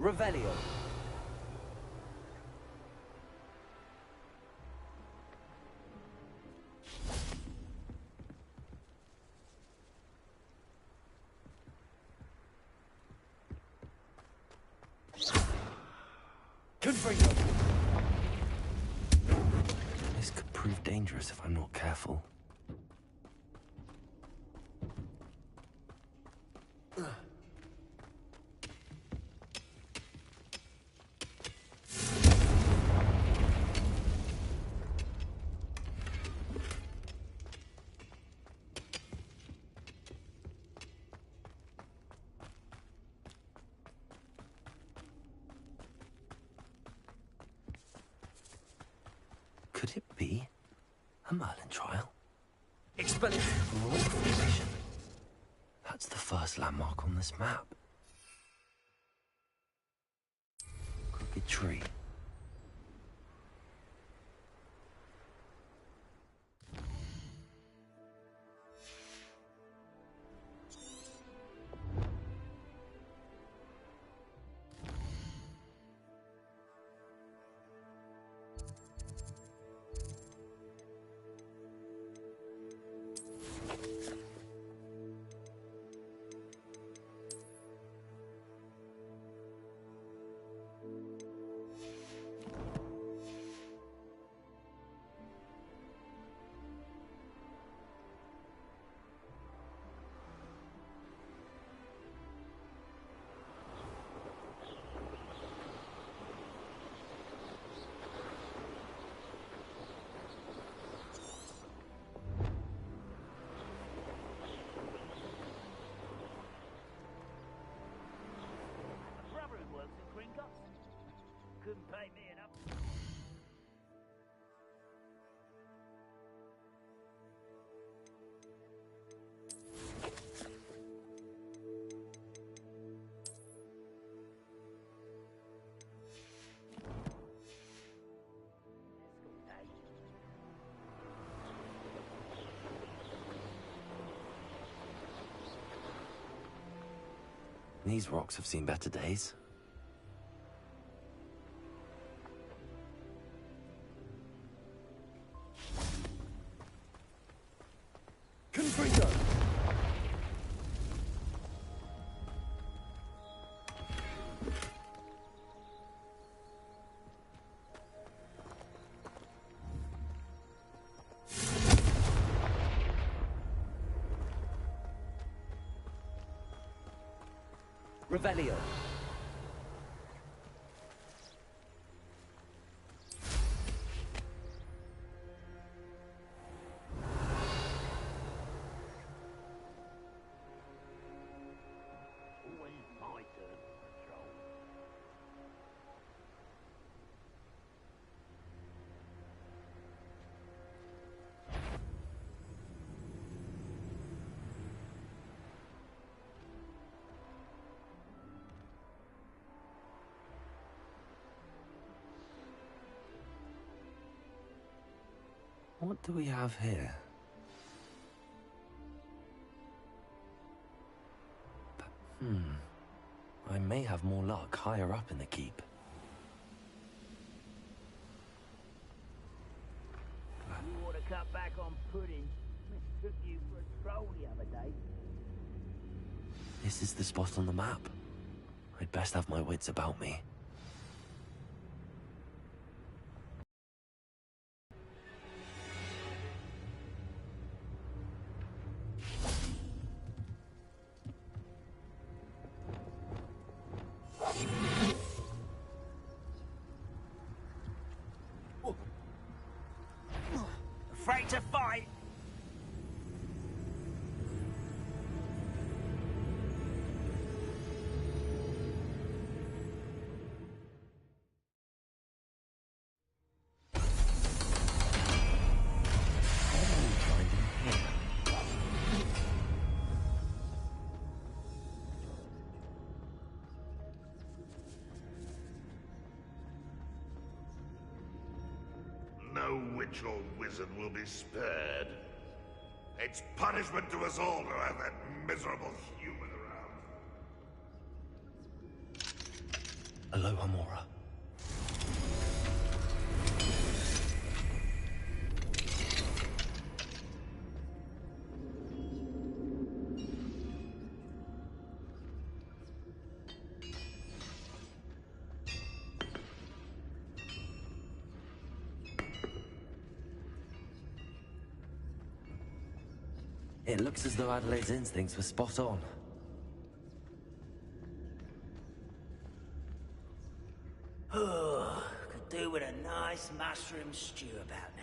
Revelio. Confringo. This could prove dangerous if I'm not careful. Could it be a Merlin trial? Expelliarmus. Rock formation. That's the first landmark on this map. Crooked tree. Couldn't pay me enough. These rocks have seen better days. Confringo. Revelio. What do we have here? I may have more luck higher up in the keep. You ought to cut back on pudding. Took you for a stroll the other day. This is the spot on the map. I'd best have my wits about me. Afraid to fight? No witch or wizard will be spared. It's punishment to us all to have that miserable human around. Aloha Mora. It looks as though Adelaide's instincts were spot on. Could do with a nice mushroom stew about now.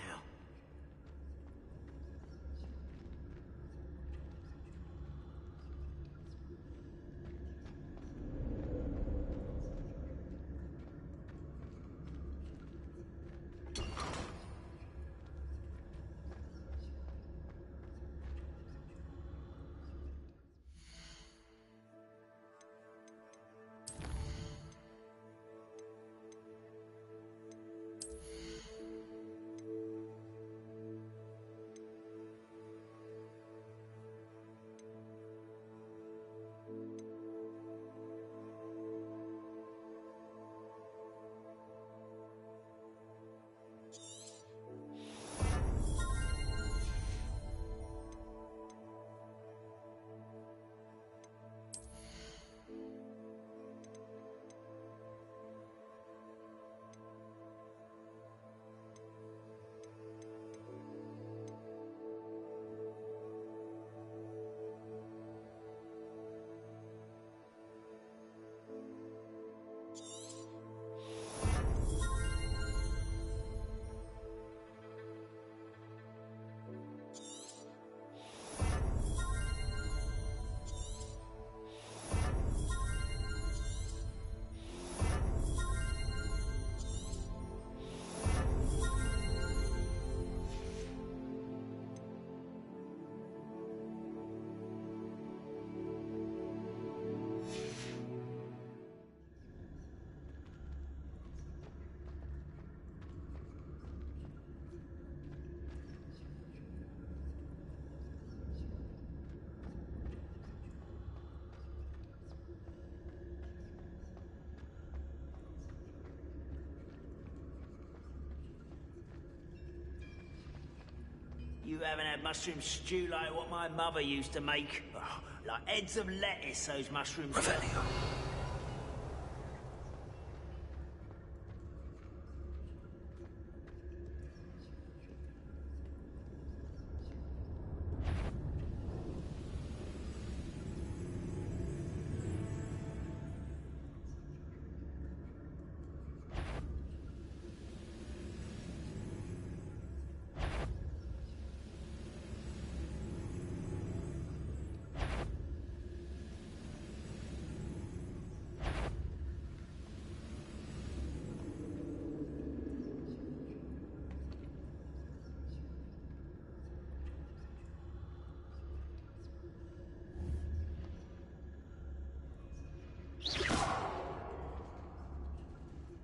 You haven't had mushroom stew like what my mother used to make? Oh, like heads of lettuce, those mushrooms. Revelio.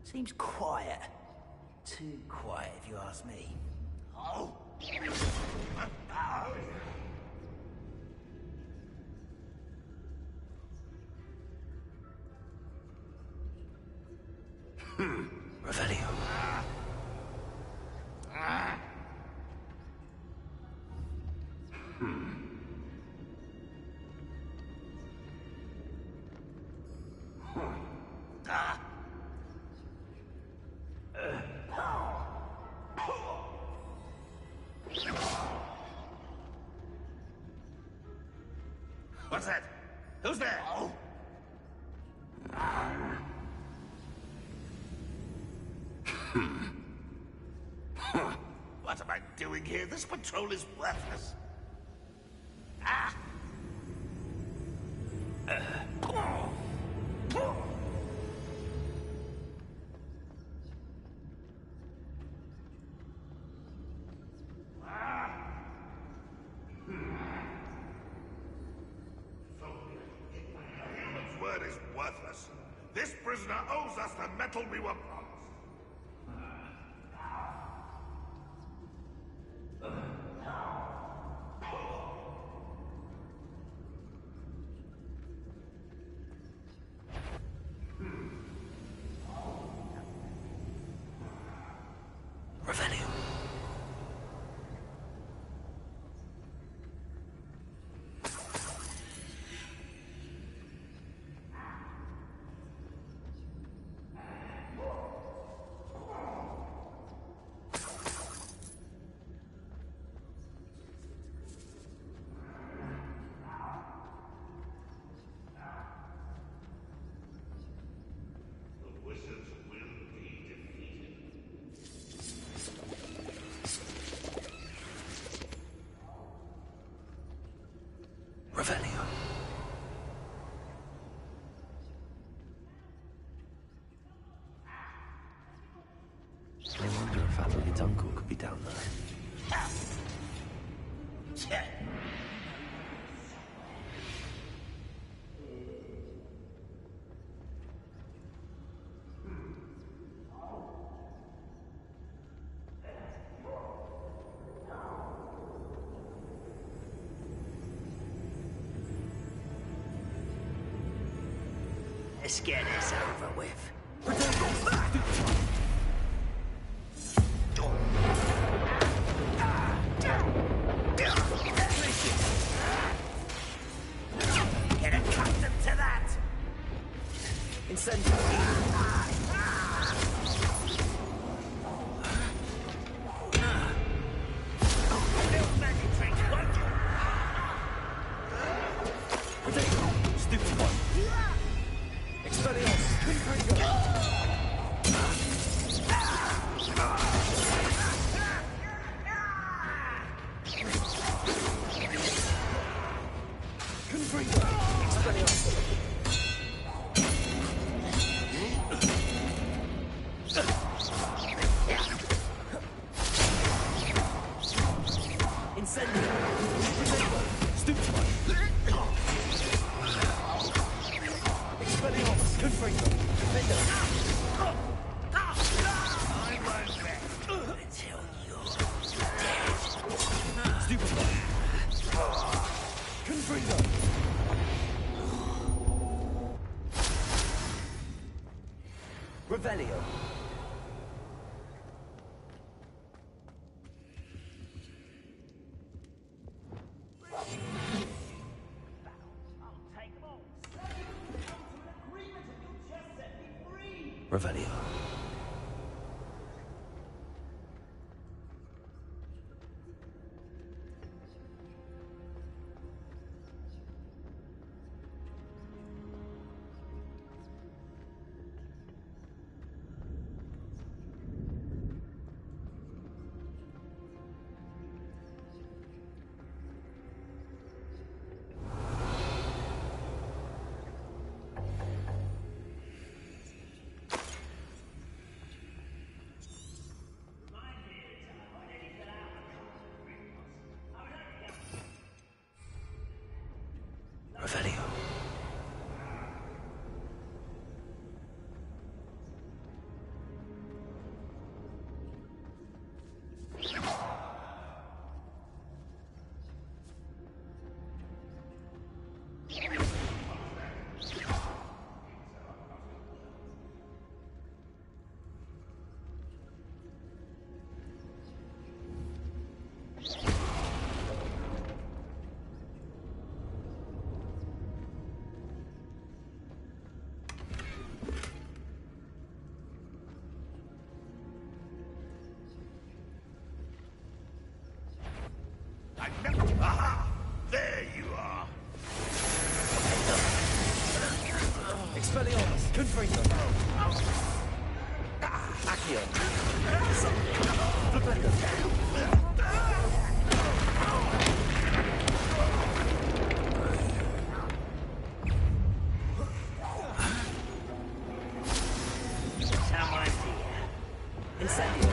Seems quiet. Too quiet, if you ask me. Oh! Revelio. What's that? Who's there? Oh. What am I doing here? This patrol is worthless. Ah! This prisoner owes us the metal we were promised. Revelio. I wonder if Adelaide's uncle could be down there. Let's get this over with. Get accustomed to that! Incendio. Little magic tricks, won't you? Potato. Stupid one. Expelliarmus. Confringo. Confringo. Expelliarmus. Incendio. Potato. Stupid one. Expelliarmus. Confringo. Defender. I won't rest until you're dead. Stupid one. Confringo. Revelio. Revelio. Revelio. Aha! There you are. Expelliarmus. Confringo. Accio. Flipendo. Someone here. Incendio.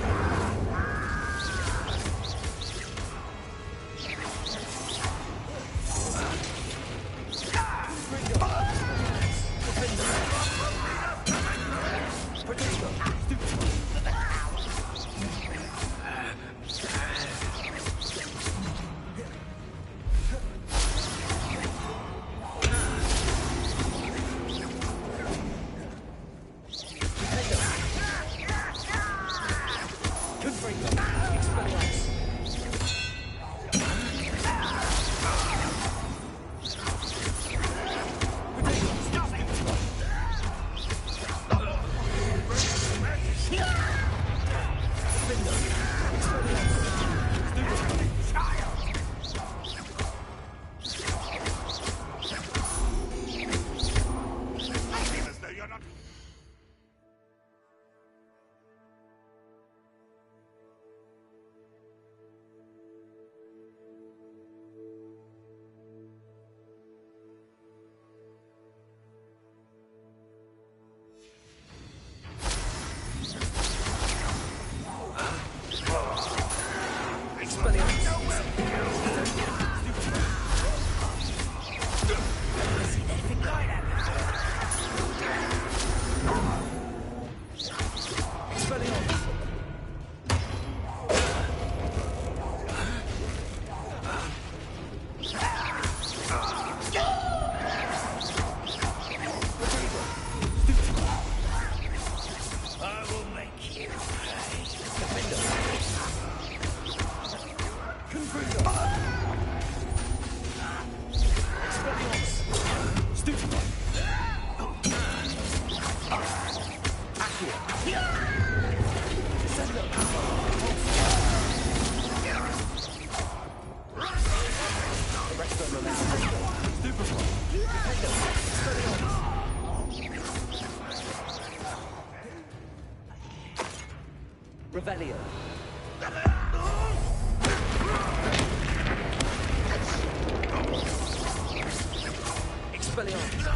Revelio. Expelliarmus.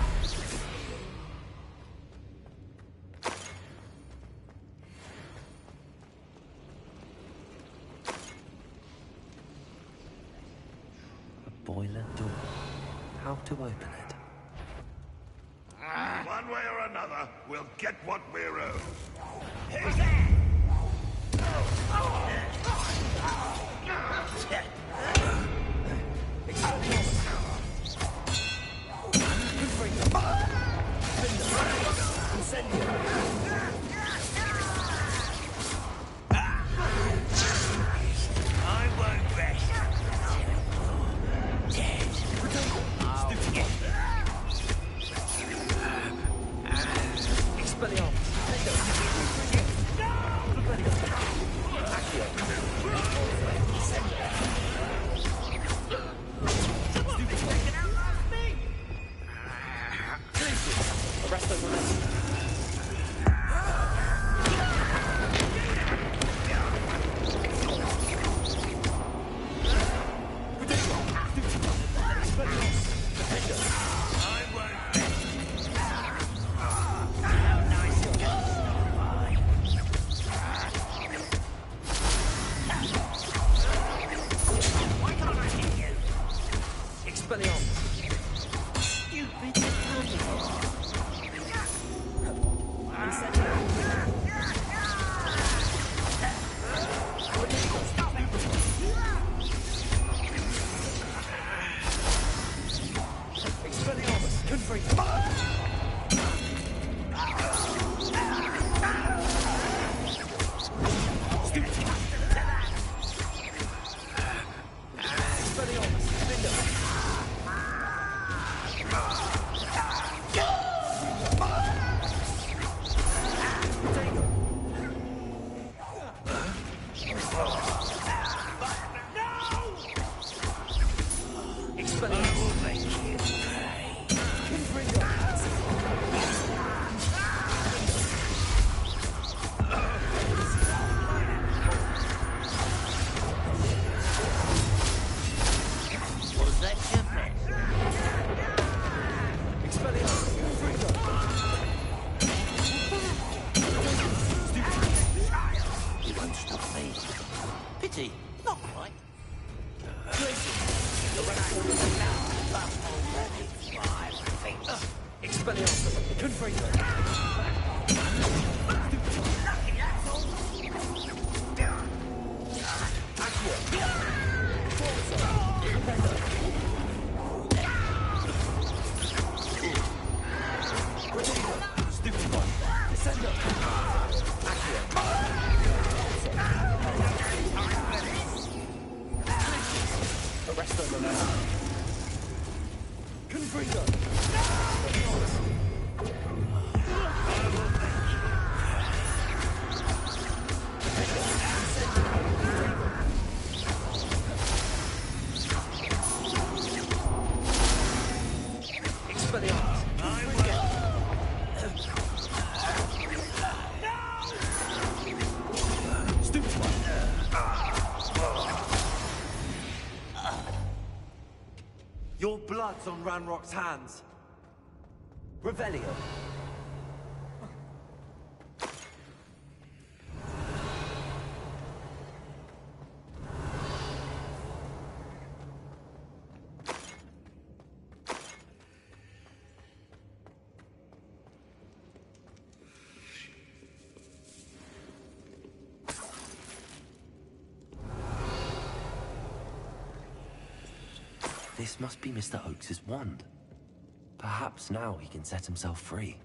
A boiler door. How to open it? One way or another, we'll get what we're owed. Who's there? I won't rest until you're dead. Your blood's on Ranrock's hands. Revelio. This must be Mr. Oakes's wand. Perhaps now he can set himself free.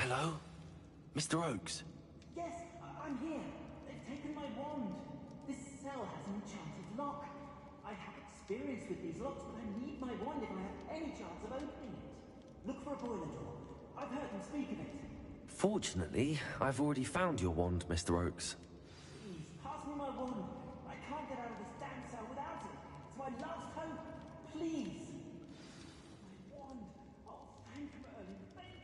Hello? Mr. Oakes? Yes, I'm here. They've taken my wand. This cell has an enchanted lock. I have experience with these locks, but I need my wand if I have any chance of opening it. Look for a boiler door. I've heard them speak of it. Fortunately, I've already found your wand, Mr. Oakes. Please, pass me my wand. I can't get out of this damn cell without it. It's my last hope. Please. My wand. Oh, thank Merlin. Thank you.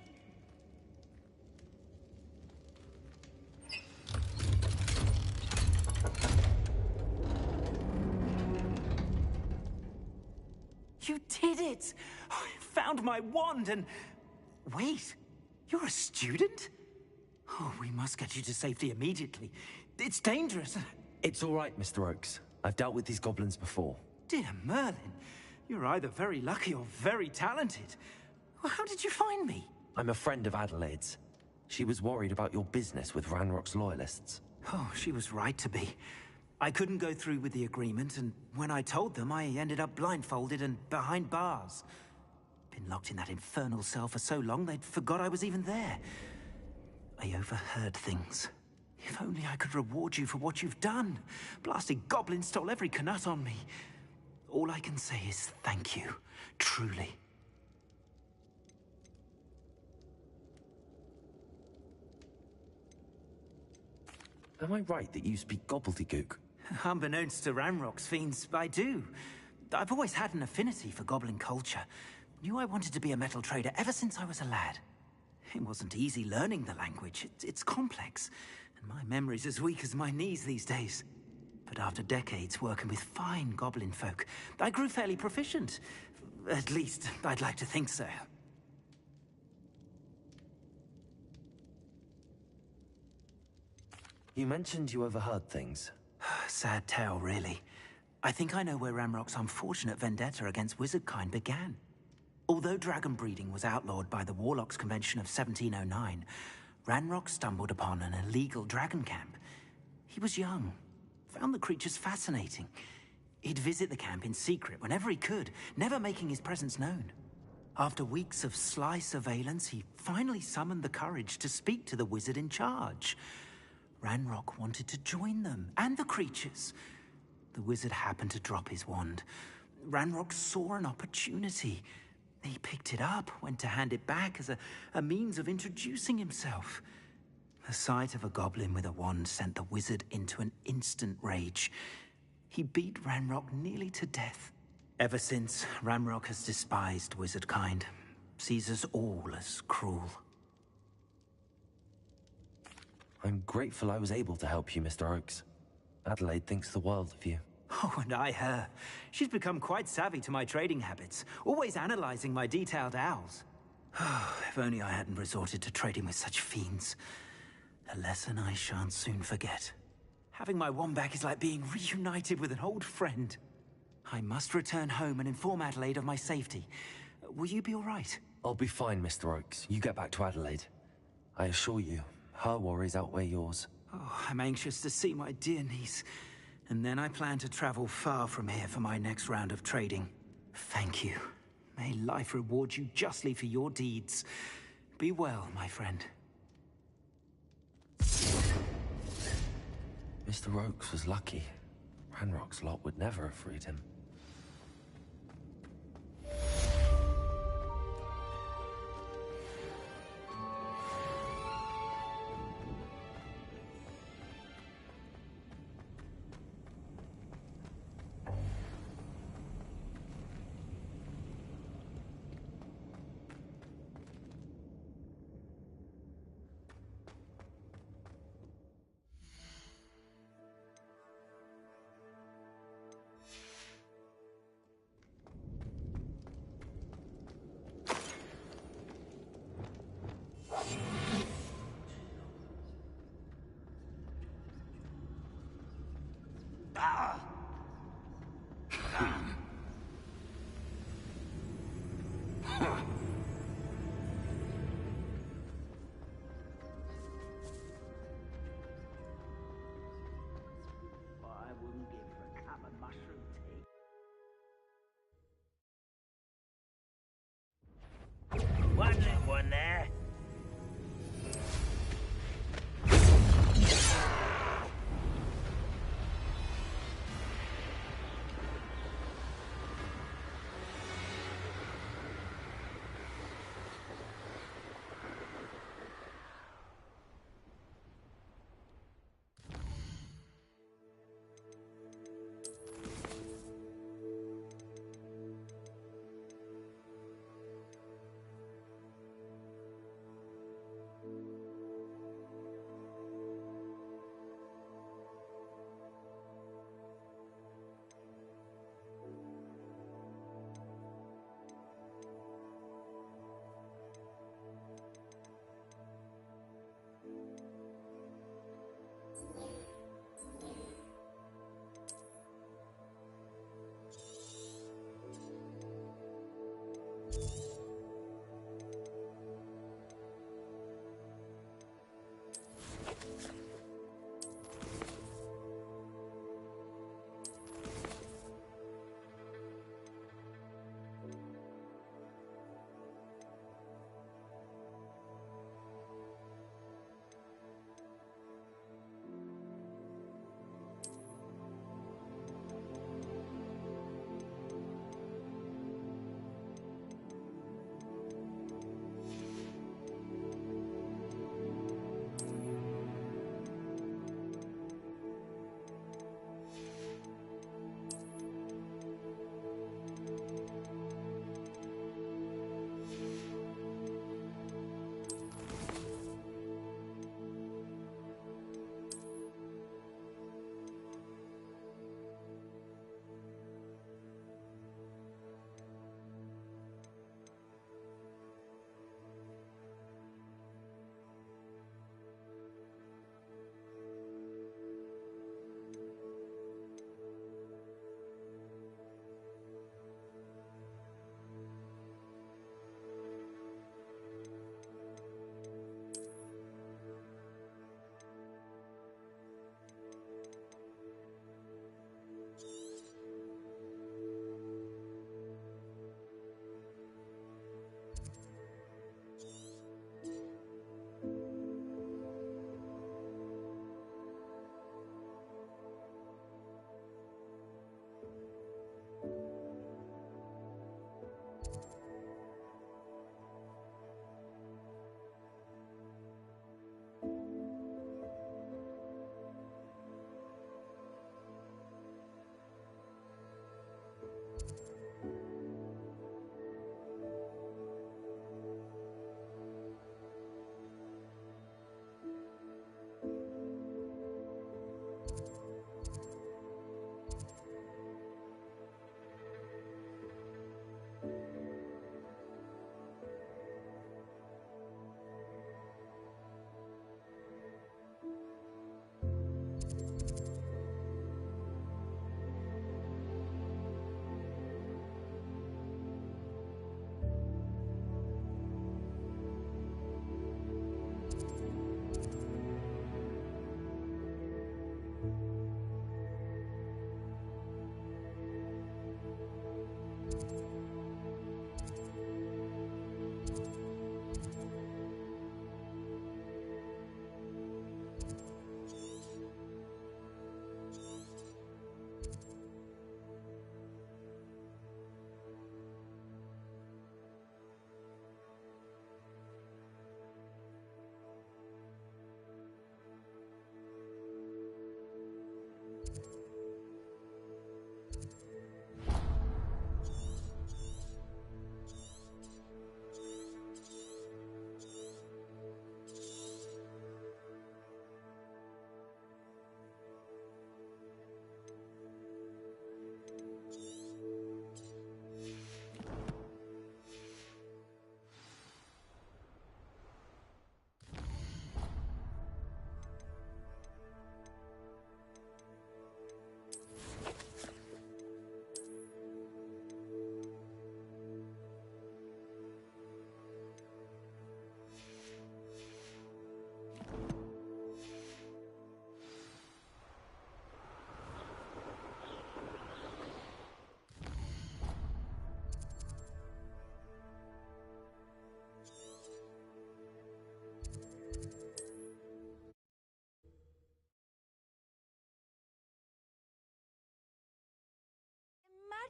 You did it! I found my wand and... Wait, you're a student? Oh, we must get you to safety immediately. It's dangerous. It's all right, Mr. Oakes. I've dealt with these goblins before. Dear Merlin, you're either very lucky or very talented. Well, how did you find me? I'm a friend of Adelaide's. She was worried about your business with Ranrock's loyalists. Oh, she was right to be. I couldn't go through with the agreement, and when I told them, I ended up blindfolded and behind bars. Been locked in that infernal cell for so long, they'd forgot I was even there. I overheard things. If only I could reward you for what you've done. Blasted goblins stole every Knut on me. All I can say is thank you, truly. Am I right that you speak gobbledygook? Unbeknownst to Ranrock's fiends, I do. I've always had an affinity for goblin culture. Knew I wanted to be a metal trader ever since I was a lad. It wasn't easy learning the language. It's complex, and my memory's as weak as my knees these days. But after decades working with fine goblin folk, I grew fairly proficient. At least, I'd like to think so. You mentioned you overheard things. Sad tale, really. I think I know where Ranrock's unfortunate vendetta against wizardkind began. Although dragon breeding was outlawed by the Warlocks Convention of 1709, Ranrock stumbled upon an illegal dragon camp. He was young, found the creatures fascinating. He'd visit the camp in secret whenever he could, never making his presence known. After weeks of sly surveillance, he finally summoned the courage to speak to the wizard in charge. Ranrock wanted to join them, and the creatures. The wizard happened to drop his wand. Ranrock saw an opportunity. He picked it up, went to hand it back as a means of introducing himself. The sight of a goblin with a wand sent the wizard into an instant rage. He beat Ranrock nearly to death. Ever since, Ranrock has despised wizardkind, sees us all as cruel. I'm grateful I was able to help you, Mr. Oakes. Adelaide thinks the world of you. Oh, and I her. She's become quite savvy to my trading habits, always analyzing my detailed owls. If only I hadn't resorted to trading with such fiends. A lesson I shan't soon forget. Having my wand back is like being reunited with an old friend. I must return home and inform Adelaide of my safety. Will you be all right? I'll be fine, Mr. Oakes. You get back to Adelaide. I assure you, her worries outweigh yours. Oh, I'm anxious to see my dear niece. And then I plan to travel far from here for my next round of trading. Thank you. May life reward you justly for your deeds. Be well, my friend. Mr. Oakes was lucky. Ranrock's lot would never have freed him. One little one there.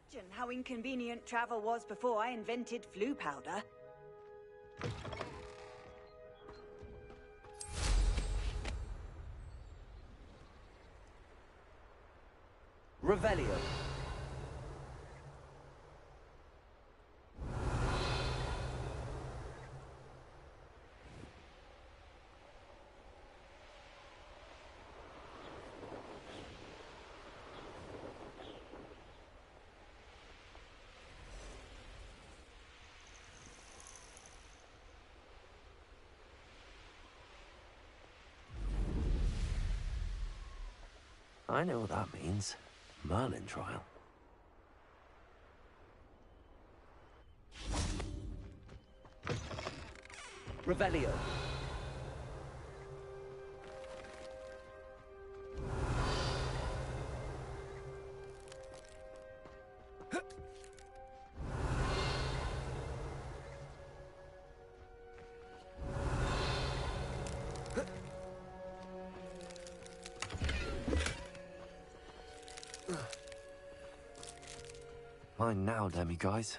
Imagine how inconvenient travel was before I invented flu powder. Revelio. I know what that means. Merlin trial. Revelio. Mine now, demi-guys.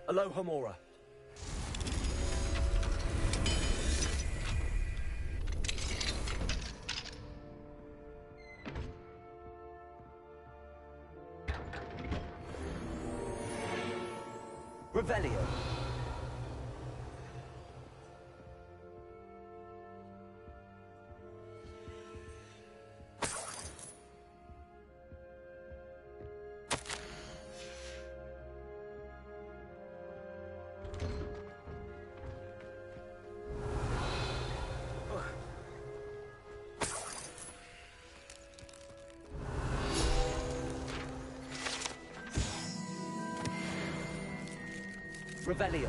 Aloha Mora. Revelio. Revelio.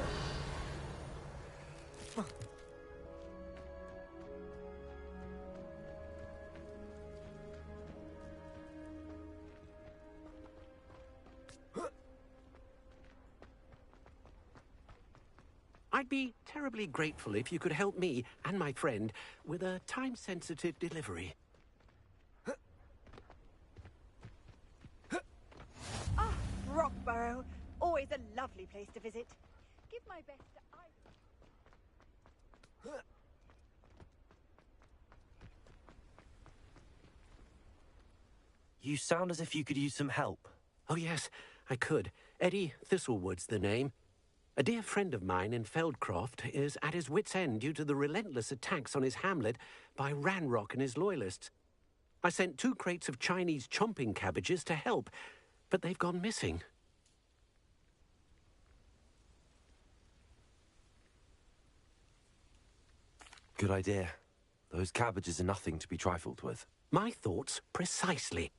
I'd be terribly grateful if you could help me and my friend with a time-sensitive delivery. Ah, Rockborough. Always a lovely place to visit. Give my best to You sound as if you could use some help. Oh, yes, I could. Eddie Thistlewood's the name. A dear friend of mine in Feldcroft is at his wit's end due to the relentless attacks on his hamlet by Ranrock and his loyalists. I sent 2 crates of Chinese chomping cabbages to help, but they've gone missing. Good idea. Those cabbages are nothing to be trifled with. My thoughts precisely.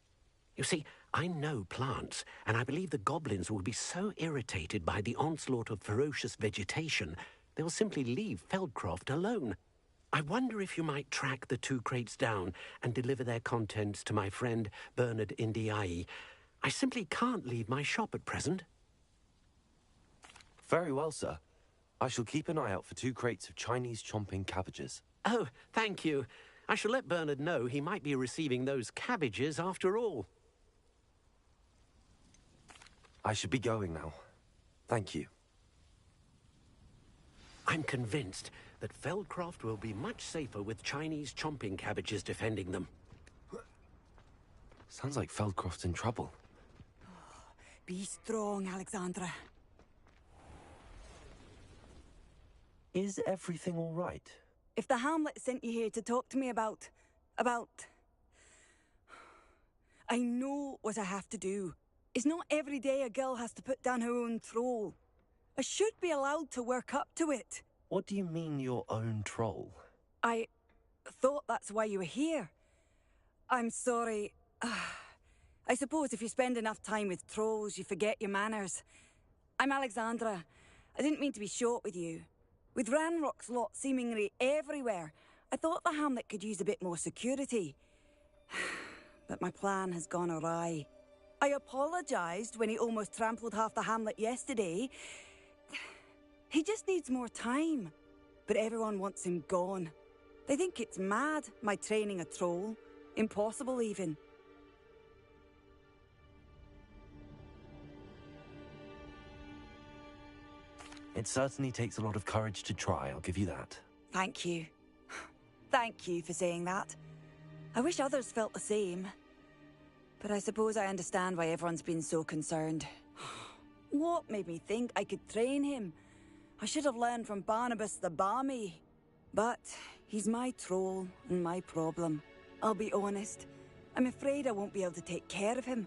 You see, I know plants, and I believe the goblins will be so irritated by the onslaught of ferocious vegetation, they'll simply leave Feldcroft alone. I wonder if you might track the 2 crates down and deliver their contents to my friend Bernard Indiai. I simply can't leave my shop at present. Very well, sir. I shall keep an eye out for 2 crates of Chinese chomping cabbages. Oh, thank you. I shall let Bernard know he might be receiving those cabbages after all. I should be going now. Thank you. I'm convinced that Feldcroft will be much safer with Chinese chomping cabbages defending them. Sounds like Feldcroft's in trouble. Be strong, Alexandra. Is everything all right? If the Hamlet sent you here to talk to me about... I know what I have to do. It's not every day a girl has to put down her own troll. I should be allowed to work up to it. What do you mean, your own troll? I thought that's why you were here. I'm sorry. I suppose if you spend enough time with trolls, you forget your manners. I'm Alexandra. I didn't mean to be short with you. With Ranrock's lot seemingly everywhere, I thought the hamlet could use a bit more security. But my plan has gone awry. I apologised when he almost trampled half the hamlet yesterday. He just needs more time. But everyone wants him gone. They think it's mad, my training a troll. Impossible, even. It certainly takes a lot of courage to try, I'll give you that. Thank you. Thank you for saying that. I wish others felt the same. But I suppose I understand why everyone's been so concerned. What made me think I could train him? I should have learned from Barnabas the Barmy. But he's my troll and my problem. I'll be honest. I'm afraid I won't be able to take care of him.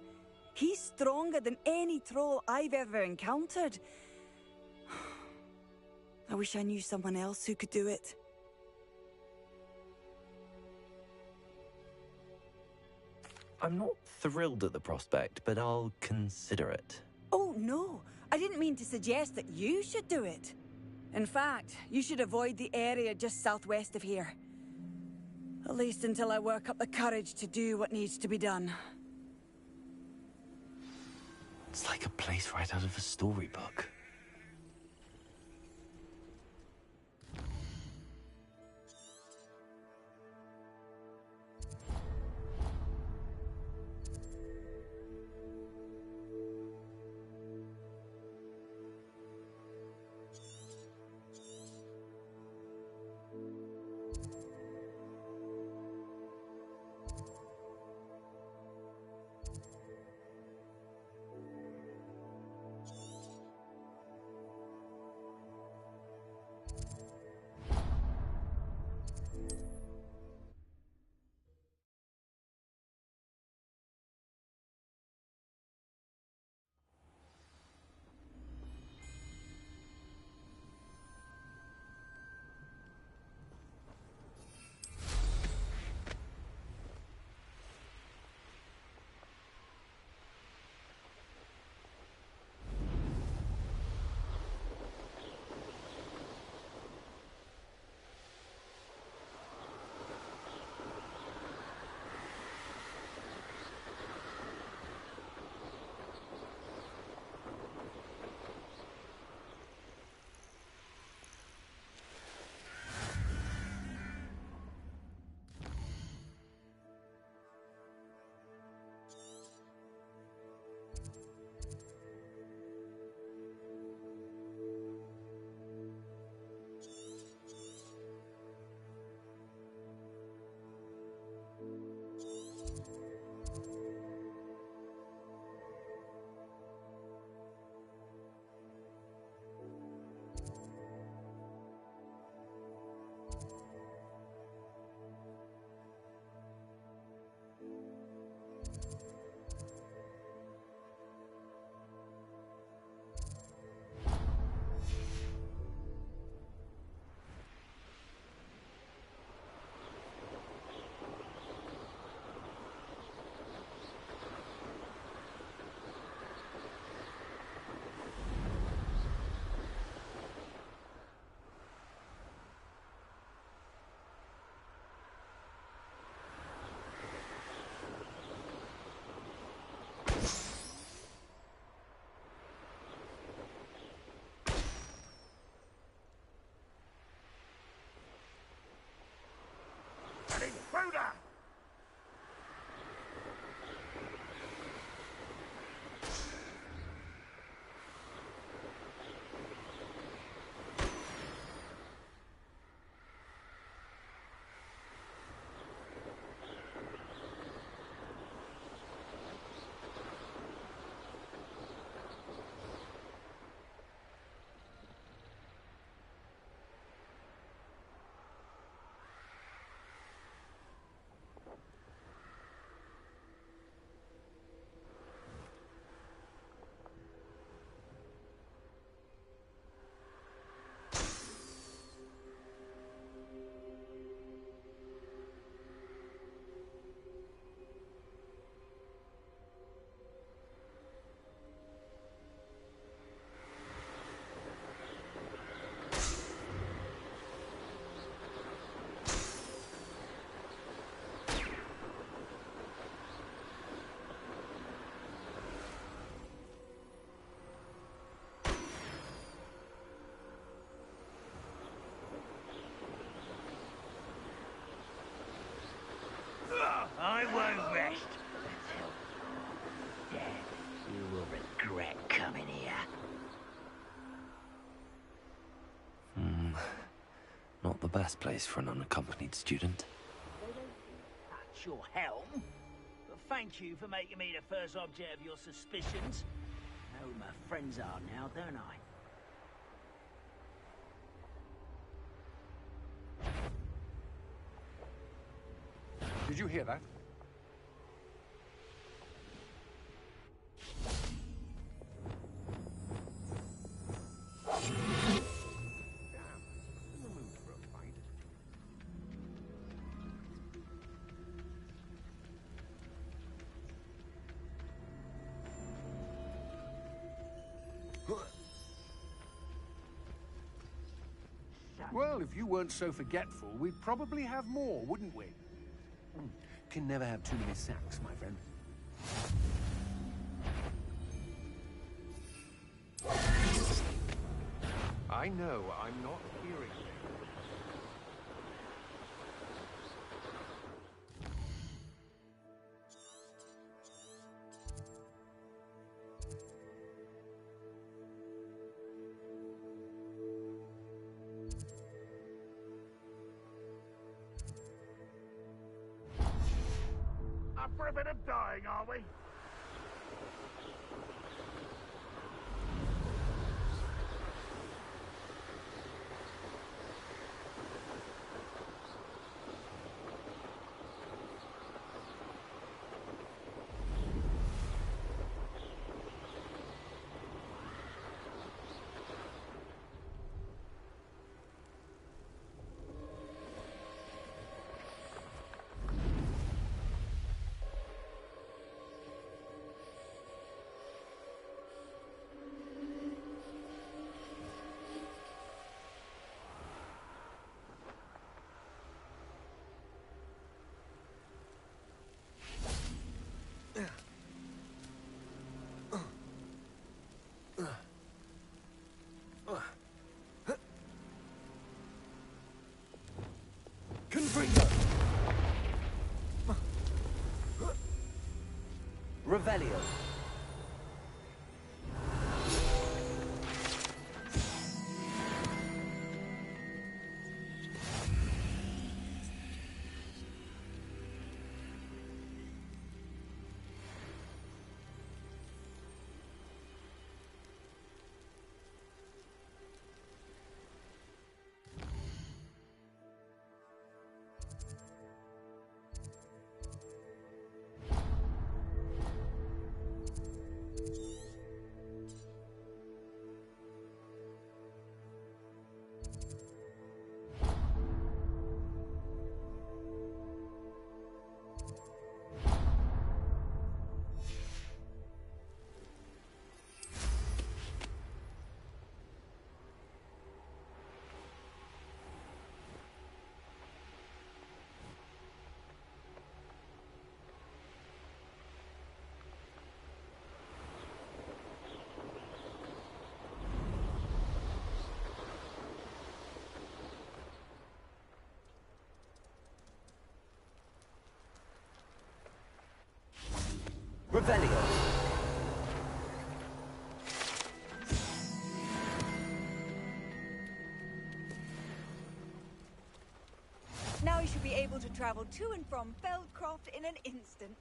He's stronger than any troll I've ever encountered. I wish I knew someone else who could do it. I'm not thrilled at the prospect, but I'll consider it. Oh, no. I didn't mean to suggest that you should do it. In fact, you should avoid the area just southwest of here. At least until I work up the courage to do what needs to be done. It's like a place right out of a storybook. Intruder! I won't rest until death. You will regret coming here. Not the best place for an unaccompanied student. That's your helm. But thank you for making me the first object of your suspicions. I know who my friends are now, don't I? Did you hear that? Well, if you weren't so forgetful, we'd probably have more, wouldn't we? Can never have too many sacks, my friend. I know I'm not hearing you. Up for a bit of dying, are we? Confringo! Revelio. Revelio. Now you should be able to travel to and from Feldcroft in an instant.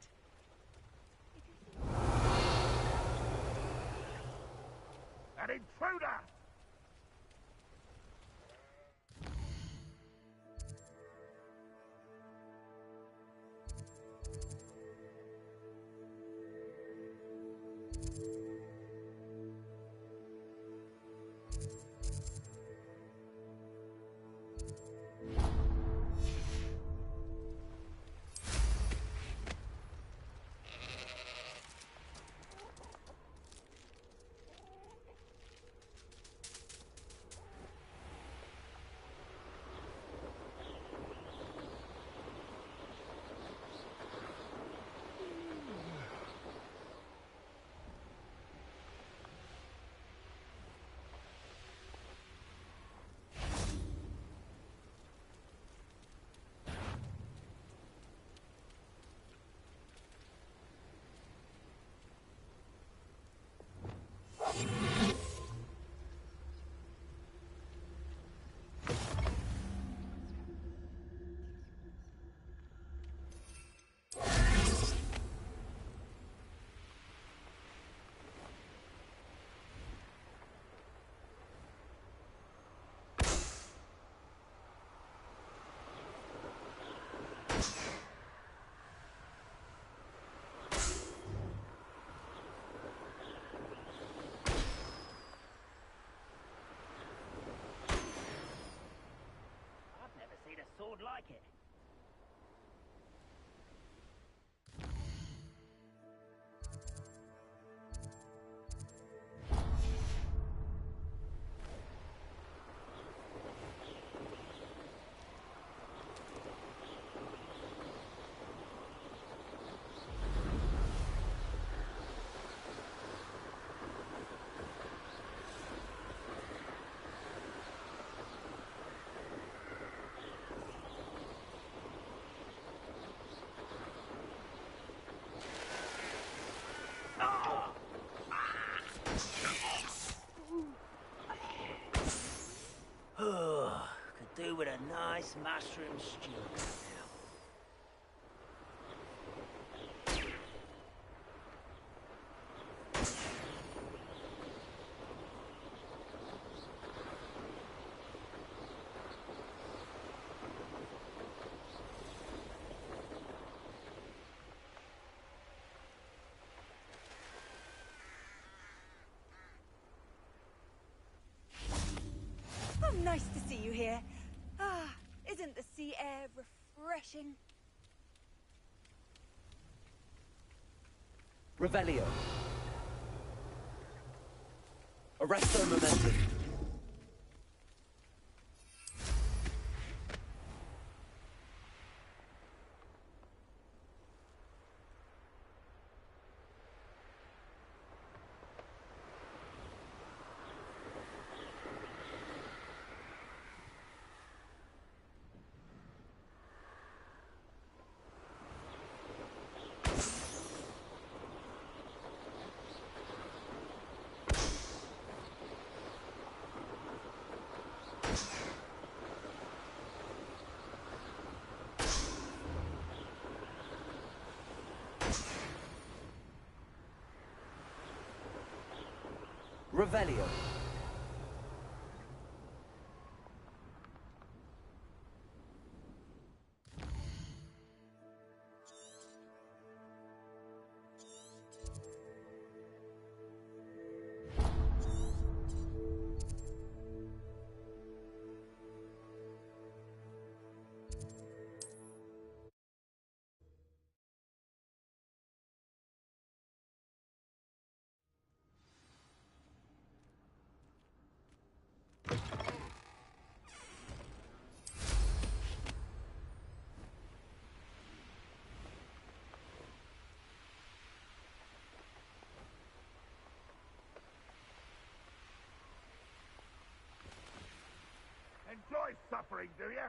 An intruder! nice mushroom stew now. Oh, nice to see you here. Ah, isn't the sea air refreshing? Revelio. Arresto momentum. Revelio. Enjoy suffering, do you?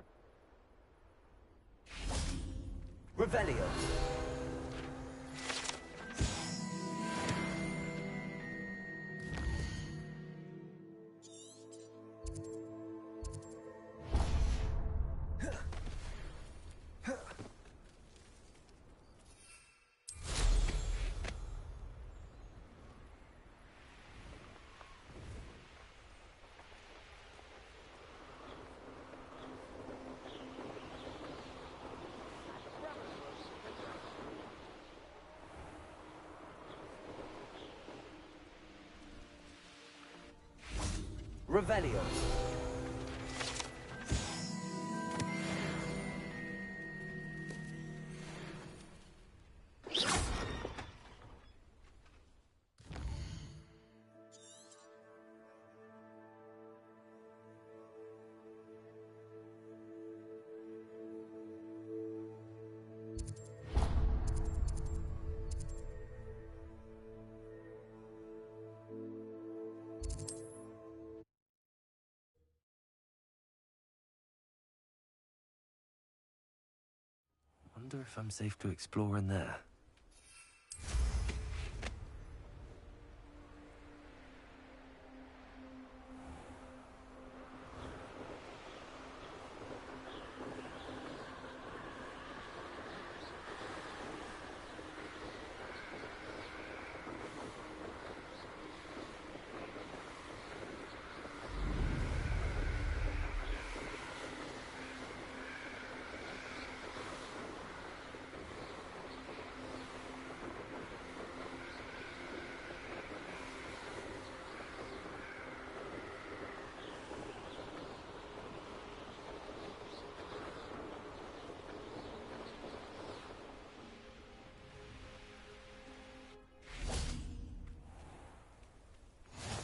Revelio. Revelio. Wonder if I'm safe to explore in there.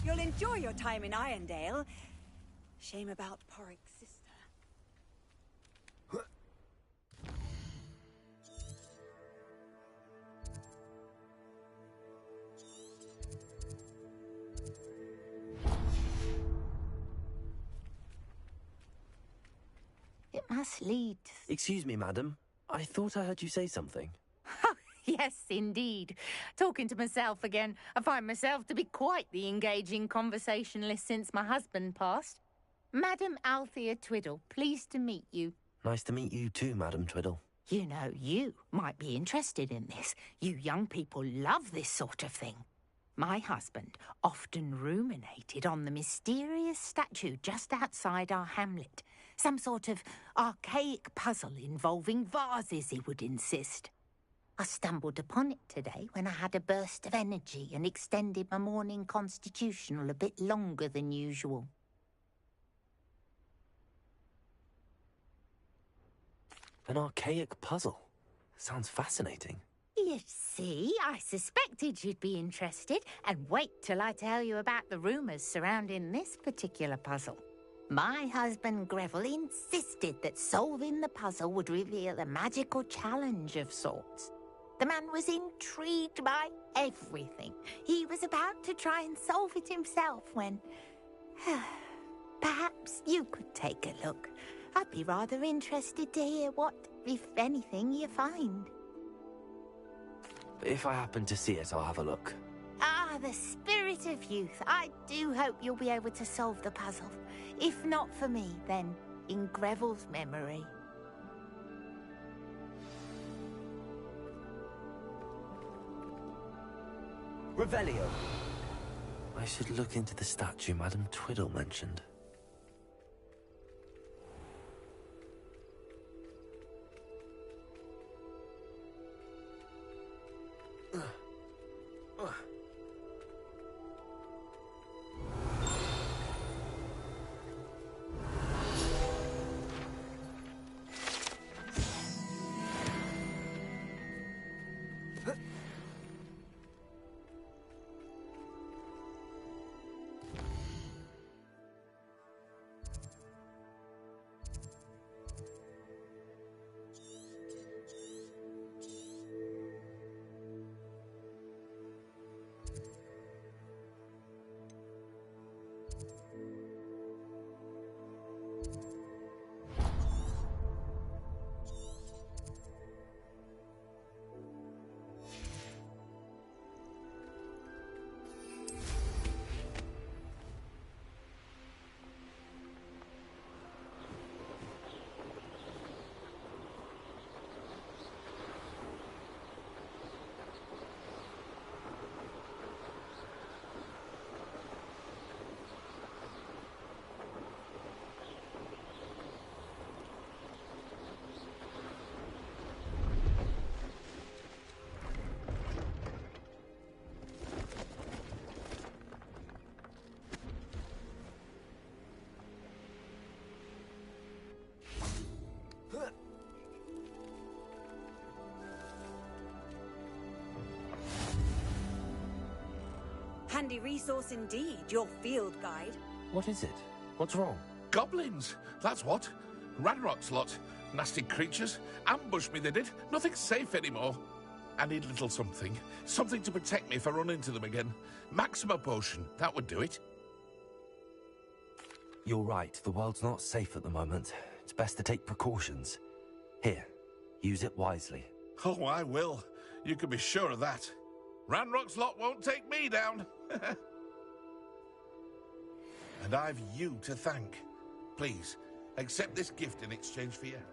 You'll enjoy your time in Irondale. Shame about Porrick's sister. It must lead. Excuse me, madam. I thought I heard you say something. Yes, indeed. Talking to myself again. I find myself to be quite the engaging conversationalist since my husband passed. Madam Althea Twiddle, pleased to meet you. Nice to meet you too, Madam Twiddle. You know, you might be interested in this. You young people love this sort of thing. My husband often ruminated on the mysterious statue just outside our hamlet. Some sort of archaic puzzle involving vases, he would insist. I stumbled upon it today when I had a burst of energy and extended my morning constitutional a bit longer than usual. An archaic puzzle. Sounds fascinating. You see, I suspected you'd be interested, and wait till I tell you about the rumours surrounding this particular puzzle. My husband Greville insisted that solving the puzzle would reveal a magical challenge of sorts. The man was intrigued by everything. He was about to try and solve it himself when... Perhaps you could take a look. I'd be rather interested to hear what, if anything, you find. If I happen to see it, I'll have a look. Ah, the spirit of youth. I do hope you'll be able to solve the puzzle. If not for me, then in Greville's memory. Revelio. I should look into the statue Madam Twiddle mentioned. Handy resource indeed, your field guide. What is it? What's wrong? Goblins! That's what. Ranrock's lot. Nasty creatures. Ambushed me, they did. Nothing's safe anymore. I need a little something. Something to protect me if I run into them again. Maxima potion. That would do it. You're right. The world's not safe at the moment. It's best to take precautions. Here, use it wisely. Oh, I will. You can be sure of that. Ranrock's lot won't take me down. And I've you to thank. Please, accept this gift in exchange for your help.